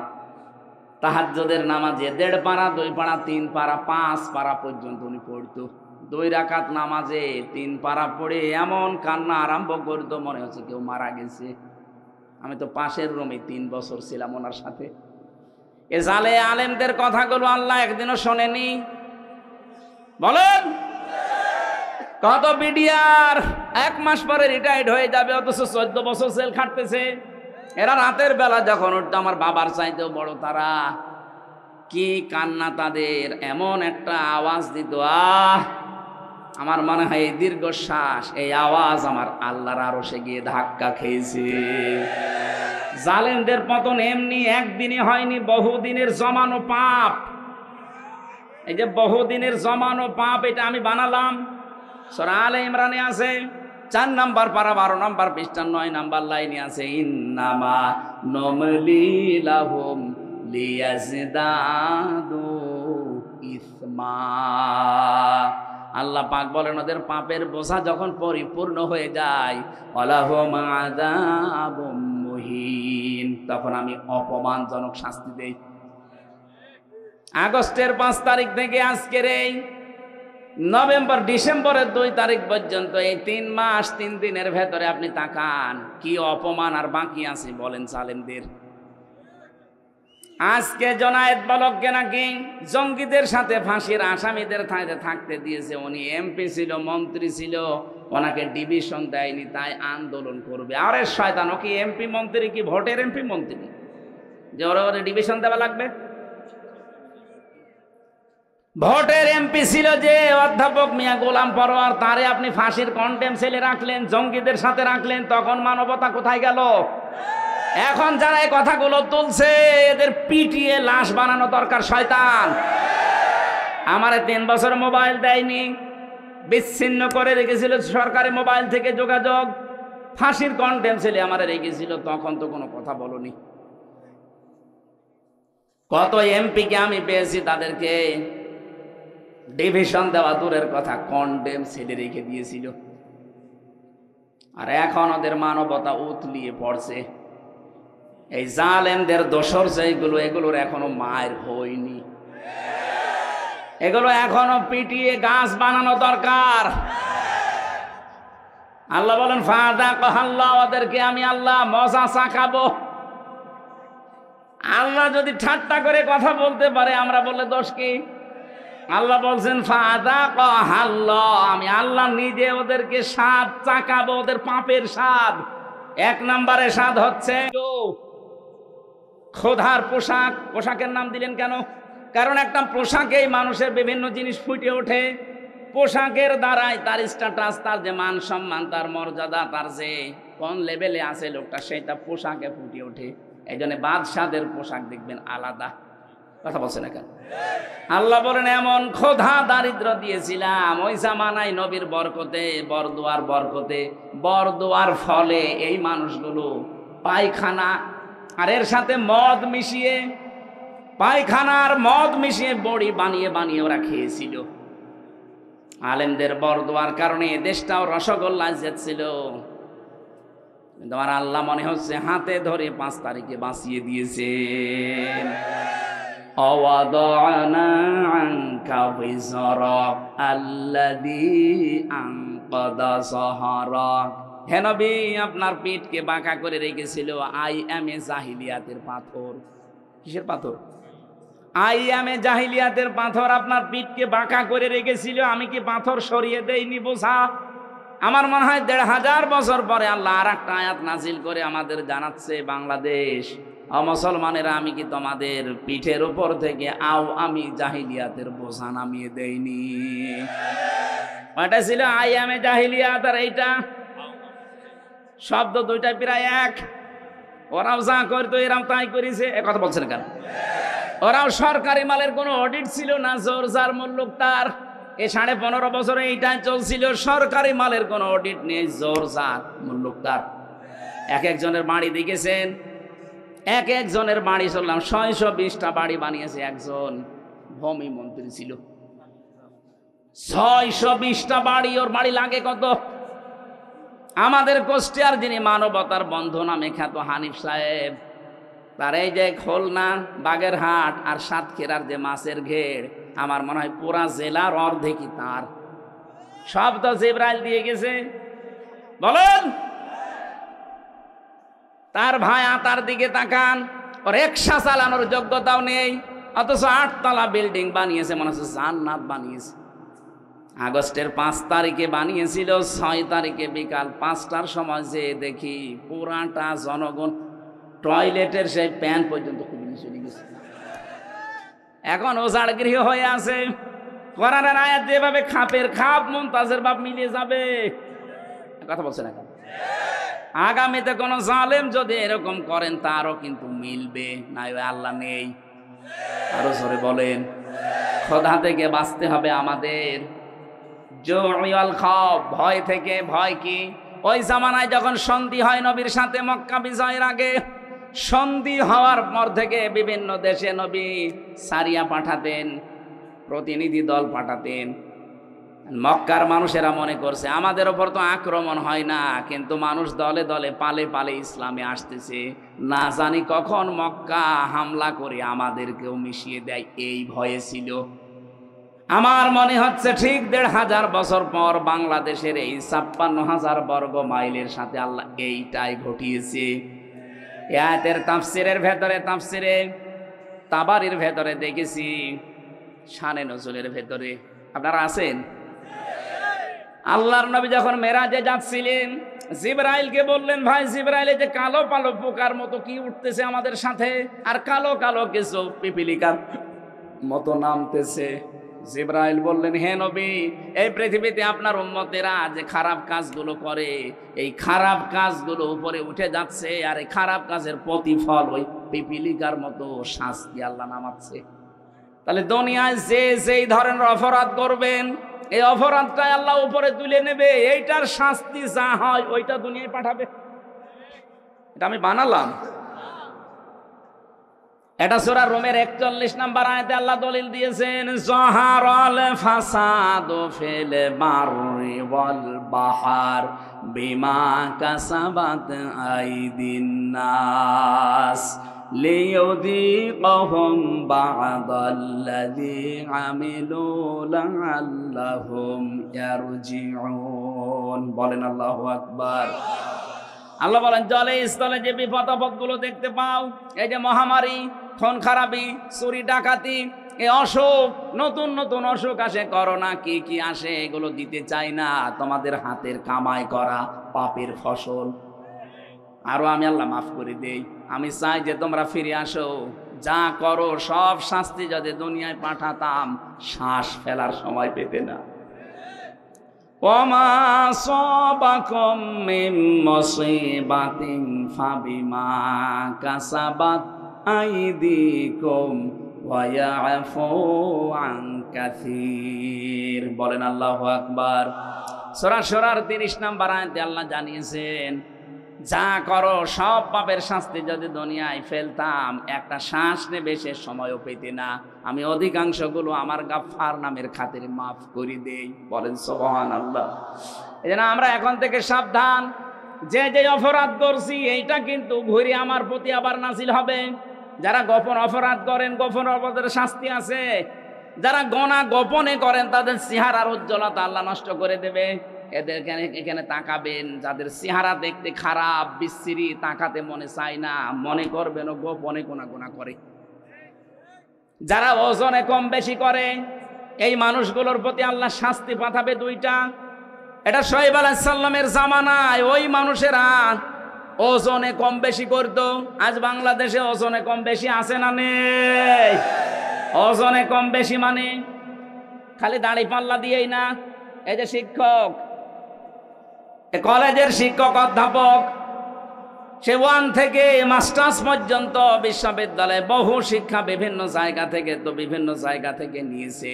তাহাজ্জুদের নামাজে 1.5 পারা, 2 পারা, 3 পারা, 5 পারা পর্যন্ত উনি পড়তো। 2 রাকাত নামাজে 3 পারা পড়ে এমন কান্না আরম্ভ করতো, মনে হচ্ছে কেউ মারা গেছে। আমি তো পাশের রুমে 3 বছর ছিলাম ওনার সাথে। এ জালে আলেমদের কথাগুলো আল্লাহ একদিনও শোনেনি? বলেন। কত বিডিআর 1 মাস পরে রিটায়ার্ড হয়ে যাবে, অথচ 14 বছর জেল খাটতেছে। এরা রাতের বেলা যখন উঠতো, আমার বাবার চাইতেও বড় তারা, কি কান্না তাদের! এমন একটা আওয়াজ দিত, আমার মনে হয় এই দীর্ঘশ্বাস, এই আওয়াজ আমার আল্লাহর আরশে গিয়ে ধাক্কা খেয়েছে। জালেমদের পতন এমনি একদিনই হয়নি, বহুদিনের জমানো পাপ। এই যে বহুদিনের জমানো পাপ, এটা আমি বানালাম। সূরা আলে ইমরানে আছে, 4 নাম্বার পারা 12 নাম্বার পৃষ্ঠা 9 নাম্বার লাইনে আছে, ইন্নামা নুমলি লাহুম লিয়াজদাদু ইসমা। আল্লাহ পাক বলেন, ওদের পাপের বোঝা যখন পরিপূর্ণ হয়ে যায়, ওয়ালাহুম আযাবুম মুহিন, তখন আমি অপমানজনক শাস্তি দেই। আগস্টের 5 তারিখ থেকে আজকের এই নভেম্বর ডিসেম্বরের 2 তারিখ পর্যন্ত এই 3 মাস 3 দিনের ভেতরে আপনি তাকান কি অপমান আর বাকি আছে বলেন জালেমদের। আজকে জনায়েত বলককে নাকি জঙ্গিদের সাথে ফাঁসির আসামিদের থাকতে দিয়েছে। উনি এমপি ছিল, মন্ত্রী ছিল, ওনাকে ডিভিশন দেয়নি, তাই আন্দোলন করবে। আরে শয়তান, ও কি এমপি মন্ত্রী, কি ভোটের এমপি মন্ত্রী যে ওরে ডিভিশন দেওয়া লাগবে? ভোটের এমপি ছিল যে অধ্যাপক মিয়া গোলাম পরোয়ার, তারে আপনি ফাঁসির কন্টেম সেলে রাখলেন, জঙ্গিদের সাথে রাখলেন, তখন মানবতা কোথায় গেল? এখন যারা এই কথাগুলো তুলছে এদের পিটিয়ে লাশ বানানো দরকার। শয়তান আমারে 3 বছর মোবাইল দেয়নি, বিচ্ছিন্ন করে রেখেছিল সরকারি মোবাইল থেকে যোগাযোগ, ফাঁসির কন্টেম সেলে আমারে রেখেছিল, তখন তো কোনো কথা বলনি। কত এমপিকে আমি পেয়েছি, তাদেরকে ডিভিশন দেওয়া দূরের কথা, কন্ডেম সেলে রেখে দিয়েছিল। আর এখন ওদের মানবতা উতলিয়ে পড়ছে। এই জালেমদের দোসর যেগুলো, এগুলোর এখনো মায়ের হয়নি, এগুলো এখনো পিটিয়ে গাছ বানানো দরকার। আল্লাহ বলেন ফাযাকাল্লাহ, ওদেরকে আমি আল্লাহ মজা চাখাবো। আল্লাহ যদি ঠাট্টা করে কথা বলতে পারে, আমরা বললে দোষ কি? আল্লাহ বলছেন ফাযাকাল্লাহ, আমি আল্লাহ নিজে ওদেরকে স্বাদ চাকাবো, ওদের পাপের স্বাদ। 1 নম্বরে স্বাদ হচ্ছে খোদার পোশাক। পোশাকের নাম দিলেন কেন? কারণ একটা পোশাকেই মানুষের বিভিন্ন জিনিস ফুটে ওঠে। পোশাকের দ্বারাই তার স্ট্যাটাস, তার যে মান সম্মান, তার মর্যাদা, তার যে কোন লেভেলে আছে লোকটা, সেটা পোশাকে ফুটে ওঠে। এই জন্য বাদশাদের পোশাক দেখবেন আলাদা। কথা বলছে না কেন? আল্লাহ বলেন এমন খোদা দারিদ্র দিয়েছিলাম ওই জামানায় নবীর বরকতে, বরদোয়ার বরকতে, বরদোয়ার ফলে এই মানুষগুলো পায়খানা আর এর সাথে মদ মিশিয়ে, পায়খানার মদ মিশিয়ে বড়ি বানিয়ে বানিয়ে ওরা খেয়েছিল। আলেমদের বরদোয়ার কারণে দেশটাও রসগোল্লায় যেতেছিল। কিন্তু আমার আল্লাহ মনে হচ্ছে হাতে ধরে 5 তারিখে বাঁচিয়ে দিয়েছে। أوضعنا عنك وزرك الذي أنقض ظهرك। হে নবী, আপনার পিঠকে বাঁকা করে রেখেছিল আইয়ামে জাহিলিয়াতের পাথর। কিসের পাথর? আইয়ামে জাহিলিয়াতের পাথর আপনার পিঠকে বাঁকা করে রেখেছিল। আমি কি পাথর সরিয়ে দেইনি বোঝা? আমার মনে হয় 1500 বছর পরে আল্লাহ আর একটা আয়াত নাজিল করে আমাদের জানাচ্ছে, বাংলাদেশ মুসলমানেরা, আমি কি তোমাদের পিঠের উপর থেকে আমি জাহিলিয়াতের বোঝা নামিয়ে দেইনি? ওটা ছিল আইয়ামে জাহিলিয়াত, আর এইটা শব্দ দুইটা প্রায় এক। ওরাও যা করতো এরাও তাই করেছে। কথা বলছেন কেন? ওরাও সরকারি মালের কোনো অডিট ছিল না, জোর যার মুল্লুক তার। এই 15.5 বছরে এইটাই চলছিল, সরকারি মালের কোনো অডিট নেই, জোর যার মুল্লুক তার। এক একজনের বাড়ি দেখেছেন, এক একজনের বাড়ি চললাম 620টা বাড়ি বানিয়েছে একজন ভূমি মন্ত্রী ছিল। 620টা বাড়ি, ওর বাড়ি লাগে কত? আমাদের কুষ্টিয়ার যিনি মানবতার বন্ধু নামে খ্যাত হানিফ সাহেব, তার এই যে খুলনা, বাগেরহাট আর সাতক্ষীরার যে মাছের ঘের, আমার মনে হয় পুরা জেলার অর্ধেকই তার। সব তো জিবরাইল দিয়ে গেছে। বলেন, তার ভাই তার দিকে তাকান, ওর রিকশা চালানোর যোগ্যতাও নেই, অথচ 8 তলা বিল্ডিং বানিয়েছে, মনে হচ্ছে জান্নাত বানিয়েছে। আগস্টের 5 তারিখে বানিয়েছিল, 6 তারিখে বিকাল 5টার সময় যে দেখি পুরাটা জনগণ টয়লেটের সেই প্যান পর্যন্ত খুলে চলে গেছে। এখন ওজাড় গৃহ হয়ে আছে। কোরআনের আয়াত যেভাবে খাপের খাপ মুনতাজের বাপ মিলিয়ে যাবে। কথা বলছে না কেন? আগামীতে কোন জালেম যদি এরকম করেন, তারও কিন্তু মিলবে না। আল্লাহ নেই। আরো জোরে বলেন, খোদা থেকে বাঁচতে হবে আমাদের। জুউল খাউফ, ভয় থেকে। ভয় কি? ওই জামানায় যখন সন্ধি হয় নবীর সাথে মক্কা বিজয়ের আগে, সন্ধি হওয়ার পর থেকে বিভিন্ন দেশে নবী সারিয়া পাঠাতেন, প্রতিনিধি দল পাঠাতেন। মক্কার মানুষেরা মনে করছে আমাদের ওপর তো আক্রমণ হয় না, কিন্তু মানুষ দলে দলে পালে পালে ইসলামে আসতেছে, না জানি কখন মক্কা হামলা করে আমাদেরকেও মিশিয়ে দেয়, এই ভয়ে ছিল। আমার মনে হচ্ছে ঠিক ১৫০০ বছর পর বাংলাদেশের এই ৫৬,০০০ বর্গ মাইলের সাথে আল্লাহ এইটাই ঘটিয়েছে। এই আয়াতের তাফসিরের ভেতরে, তাফসিরে তাবারির ভেতরে দেখেছি, শানে নজুলের ভেতরে আপনারা আছেন। আল্লাহর নবী যখন মেরাজে যাচ্ছিলেন, জিবরাইলকে বললেন, ভাই জিবরাইল, এই যে কালো কালো পোকার মতো কি উঠতেছে আমাদের সাথে, আর কালো কালো কিছু পিপিলিকার মতো নামতেছে। জিবরাইল বললেন, হে নবী, এই পৃথিবীতে আপনার উম্মতেরা যে খারাপ কাজগুলো করে, এই খারাপ কাজগুলো উপরে উঠে যাচ্ছে, আর এই খারাপ কাজের প্রতিফল ওই পিপিলিকার মতো শাস্তি আল্লাহ নামাচ্ছে। তাহলে দুনিয়ায় যে যেই ধরনের অপরাধ করবেন, এই অপরাধটাই আল্লাহ উপরে তুলে নেবে, এইটার শাস্তি যা হয় ওইটা দুনিয়ায় পাঠাবে। এটা আমি বানালাম। এটা সূরা রুমের ৪১ নম্বর আয়াতে আল্লাহ দলিল দিয়েছেন, যাহারাল ফাসাদু ফিল বাররি ওয়াল বাহর বিমা কাসাবাত আইদিন নাস লিয়ুযীকাহুম বা'দাল্লাযী আমিলু লা'আল্লাহুম ইয়ারজিউন। বলেন আল্লাহু আকবার। আল্লাহ বলেন, জলে স্থলে যে বিপদ আপদগুলো দেখতে পাও, এই যে মহামারী, খুন খারাপি, চুরি ডাকাতি, এই অসুখ, নতুন নতুন অসুখ আসে, করোনা, কি কি আসে, এগুলো দিতে চাই না, তোমাদের হাতের কামাই করা পাপের ফসল। আরো আমি আল্লাহ মাফ করে দেই। আমি চাই যে তোমরা ফিরে আসো, যা করো সব শাস্তি যদি দুনিয়ায় পাঠাতাম, শ্বাস ফেলার সময় পেতে না। ওমা সাবাকুম মিন মুসিবাতিন ফাবিমা কাসাবাত আইদিকুম ওয়া ইয়াফু আন কাসীর। বলেন আল্লাহু আকবার। সূরা শুরার ৩০ নম্বর আয়াতে আল্লাহ জানিয়েছেন, যা করো সব পাপের শাস্তি যদি দুনিয়ায় ফেলতাম, একটা শ্বাস নেবে সে সময়ও পেতে না। আমি অধিকাংশগুলো আমার গাফফার নামের খাতিরে মাফ করে দেই। বলেন সুবহানাল্লাহ। এজন্য আমরা এখন থেকে সাবধান, যে যে অপরাধ করছি এইটা কিন্তু ঘুরে আমার প্রতি আবার নাজিল হবে। যারা গোপন অপরাধ করেন, গোপন অপরাধের শাস্তি আছে। যারা গোনা গোপনে করেন, তাদের চেহারার উজ্জ্বলতা আল্লাহ নষ্ট করে দেবে। এদের এখানে তাকাবেন, যাদের চেহারা দেখতে খারাপ, বিশ্রী, তাকাতে মনে চায় না, মনে করবেন ও গোপনে গুনাহ করে। যারা ওজনে কম বেশি করে, এই মানুষগুলোর প্রতি আল্লাহ শাস্তি পাঠাবে দুইটা। এটা শুআয়ব আলাইহিস সালামের জামানায় ওই মানুষেরা ওজনে কম বেশি করত। আজ বাংলাদেশে ওজনে কম বেশি আছে না নেই? ওজনে কম বেশি মানে খালি দাড়ি পাল্লা দিয়েই না। এই যে শিক্ষক, কলেজের শিক্ষক অধ্যাপক, সে 1 থেকে মাস্টার্স পর্যন্ত বিশ্ববিদ্যালয়ে বহু শিক্ষা বিভিন্ন জায়গা থেকে নিয়েছে,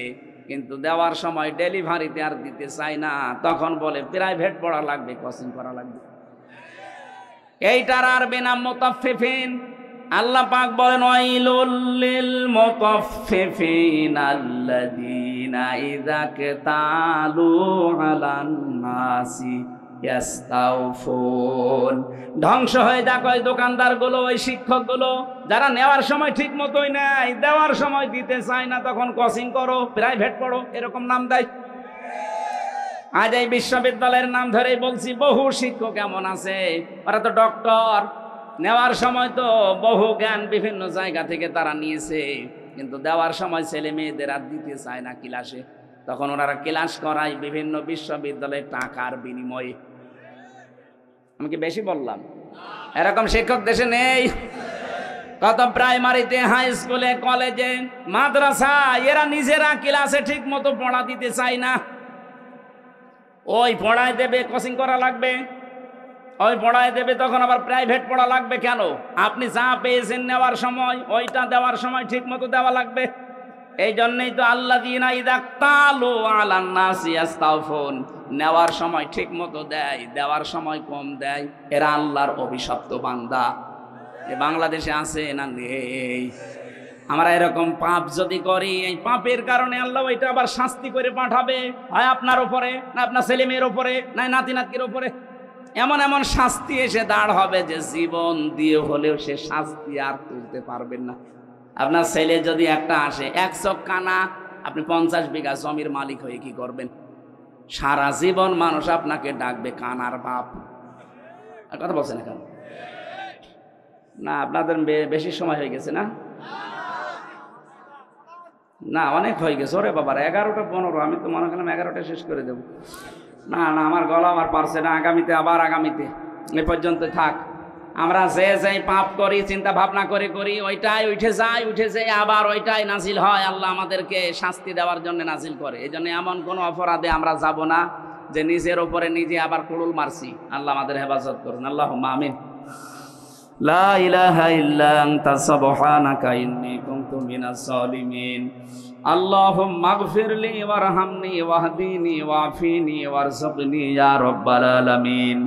কিন্তু দেওয়ার সময় ডেলিভারিতে আর দিতে চায় না। তখন বলে প্রাইভেট পড়া লাগবে, কোচিং করা লাগবে। এইটার আর বিনাম মুতাফফিফিন। আল্লাহ পাক বলেন, ওয়াইলুল লিল মুতাফফিফিন আল্লাযীনা ইযা কাতালু আলান নাসি ইয়াস্তাউফুন। ধ্বংস হয়ে যাক ওই দোকানদারগুলো, ওই শিক্ষকগুলো, যারা নেওয়ার সময় ঠিক মতোই নেয়, দেওয়ার সময় দিতে চায় না। তখন কোচিং করো, প্রাইভেট পড়ো, এরকম নাম দেয়। আজ এই বিশ্ববিদ্যালয়ের নাম ধরেই বলছি, বহু শিক্ষক এমন আছে, ওরা তো ডক্টর, নেওয়ার সময় তো বহু জ্ঞান বিভিন্ন জায়গা থেকে তারা নিয়েছে, কিন্তু দেওয়ার সময় ছেলে মেয়েদের আর দিতে চায় না ক্লাসে। তখন ওনারা ক্লাস করায় বিভিন্ন বিশ্ববিদ্যালয়ে টাকার বিনিময়ে। আমি কি বেশি বললাম? এরকম শিক্ষক দেশে নেই? কত প্রাইমারিতে, হাই স্কুলে, কলেজে, মাদ্রাসা, এরা নিজেরা ক্লাসে ঠিক মতো পড়া দিতে চায় না। ওই পড়ায় দেবে, কোচিং করা লাগবে, ওই পড়ায় দেবে, তখন আবার প্রাইভেট পড়া লাগবে। কেন? আপনি যা পেয়েছেন নেওয়ার সময়, ওইটা দেওয়ার সময় ঠিক মতো দেওয়া লাগবে। এই জন্যই তো আল্লাযীনা ইযা ক্তালু আলান নাসি ইয়াস্তাউফুন, নেওয়ার সময় ঠিক মতো দেয়, দেওয়ার সময় কম দেয়, এরা আল্লাহর অভিশপ্ত বান্দা। এ বাংলাদেশে আছে না নেই? আমরা এরকম পাপ যদি করি, এই পাপের কারণে আল্লাহ ওইটা আবার শাস্তি করে পাঠাবে, হয় আপনার উপরে, না আপনার ছেলে মেয়ের উপরে, না নাতি নাতনির উপরে। এমন এমন শাস্তি এসে দাঁড় হবে যে জীবন দিয়ে হলেও সে শাস্তি আর তুলতে পারবেন না। আপনার ছেলে যদি একটা আসে 1 চোখ কানা, আপনি 50 বিঘা জমির মালিক হয়ে কি করবেন? সারা জীবন মানুষ আপনাকে ডাকবে কানার বাপ। আর কথা বলছেন না কেন? না আপনাদের বেশি সময় হয়ে গেছে না? না অনেক হয়ে গেছে। ওরে বাবার 11টা 15, আমি তো মনে করলাম 11টা শেষ করে দেব। না না, আমার গলা আমার পারছে না। আগামীতে আবার আগামীতে এ পর্যন্ত থাক। আমরা যে পাপ করি, চিন্তা ভাবনা করি ওইটাই উঠে যায় আবার ওইটাই নাজিল হয়। আল্লাহ আমাদেরকে শাস্তি দেওয়ার জন্য নাজিল করে। এই জন্য এমন কোনো অপরাধে আমরা যাব না যে নিজের উপরে নিজে আবার কুড়ুল মারছি। আল্লাহ আমাদের হেফাজত করুন, আল্লাহুম্মা আমিন। লা ইলাহা ইল্লা আনতা সুবহানাকা ইন্নী কুনতু মিনাজ জালিমিন। আল্লাহুম্মা গফিরলি ওয়ারহামনি ওয়াহদিনি ওয়াফিনি ওয়ারযুকনি ইয়া রাব্বাল আলামিন।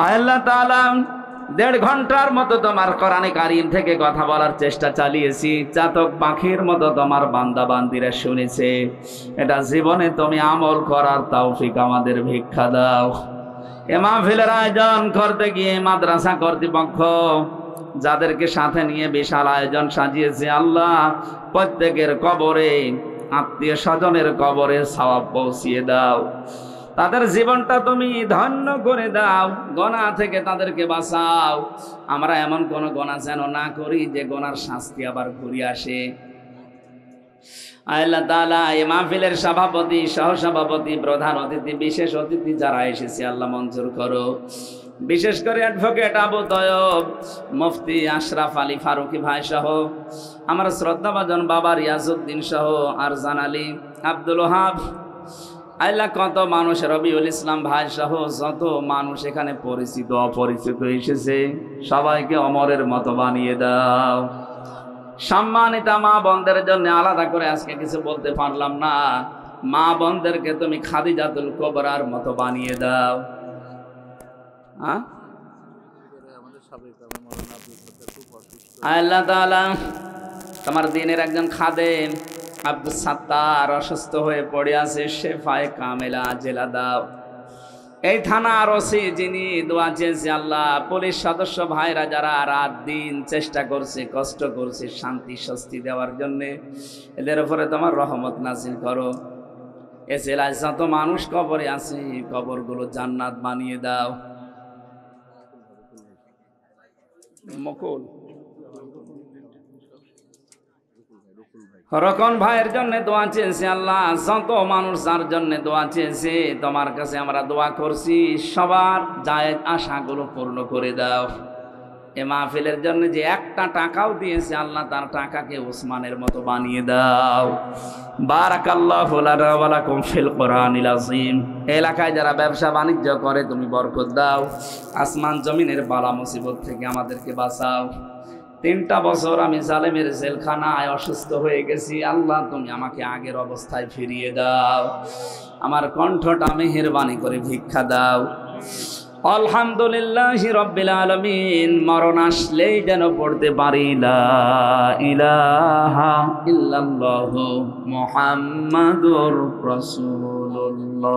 আল্লাহ তাআলা 1.5 ঘন্টার মতো তোমার কোরআনে কারীম থেকে কথা বলার চেষ্টা চালিয়েছি। চাতক পাখির মতো তোমার বান্দা বান্দিরা শুনেছে। এটা জীবনে তুমি আমল করার তৌফিক আমাদের ভিক্ষা দাও। এ মাহফিলের আয়োজন করতে গিয়ে মাদ্রাসা কর্তৃপক্ষ যাদেরকে সাথে নিয়ে বিশাল আয়োজন সাজিয়েছে, আল্লাহ প্রত্যেকের কবরে, আত্মীয় স্বজনের কবরে সওয়াব পৌঁছিয়ে দাও। তাদের জীবনটা তুমি ধন্য করে দাও। গোনা থেকে তাদেরকে বাঁচাও। আমরা এমন কোন গোনা যেন না করি যে গোনার শাস্তি আবার ঘুরে আসে। আল্লাহ তাআলা এই মাহফিলের সভাপতি, সহসভাপতি, প্রধান অতিথি, বিশেষ অতিথি যারা এসেছে আল্লাহ মঞ্জুর করো। বিশেষ করে অ্যাডভোকেট আবু তয়ব, মুফতি আশরাফ আলী ফারুকি ভাই সহ আমার শ্রদ্ধাভাজন বাবা রিয়াজউদ্দিন সহ আরজান আলী, আব্দুল ওহাব, আল্লাহ কত মানুষ, রবিউল ইসলাম ভাই সহ যত মানুষ এখানে পরিচিত অপরিচিত এসেছে, সবাইকে অমরের মতো বানিয়ে দাও। সম্মানিতা মা বোনদের জন্য আলাদা করে আজকে কিছু বলতে পারলাম না। মা বোনদেরকে তুমি খাদিজাতুল কুবরার মতো বানিয়ে দাও। আল্লাহ তাআলা তোমার দিনের একজন খাদেম আব্দুল সাত্তার অসুস্থ হয়ে পড়ে আছে, শেফায়ে কামেলা জেলা দাও। এই থানার ওসি যিনি দোয়া চেয়েছে, আল্লাহ পুলিশ সদস্য ভাইরা যারা রাত দিন চেষ্টা করছে, কষ্ট করছে শান্তি স্বস্তি দেওয়ার জন্য, এদের উপরে তোমার রহমত নাজিল করো। এ জেলায় যত মানুষ কবরে আছে কবরগুলো জান্নাত বানিয়ে দাও। মকুল রকন ভাইয়ের জন্য দোয়া চেয়েছে, আল্লাহ যত মানুষ যার জন্য দোয়া চেয়েছে তোমার কাছে আমরা দোয়া করছি, সবার জায়েজ আশাগুলো পূর্ণ করে দাও। এ মাহফিলের জন্য যে একটা টাকাও দিয়েছে আল্লাহ তার টাকাকে ওসমানের মতো বানিয়ে দাও। বারাকাল্লাহু লানা ওয়া লাকুম ফিল কোরআনিল আযীম। এলাকায় যারা ব্যবসা বাণিজ্য করে তুমি বরকত দাও। আসমান জমিনের বালা মুসিবত থেকে আমাদেরকে বাঁচাও। 3টা বছর আমি জালেমের জেলখানায় অসুস্থ হয়ে গেছি, আল্লাহ তুমি আমাকে আগের অবস্থায় ফিরিয়ে দাও। আমার কণ্ঠটা মেহেরবানি করে ভিক্ষা দাও। আলহামদুলিল্লাহি রাব্বিল আলামিন। মরণ আসলেই যেন পড়তে পারি লা ইলাহা ইল্লাল্লাহু মুহাম্মাদুর রাসূলুল্লাহ।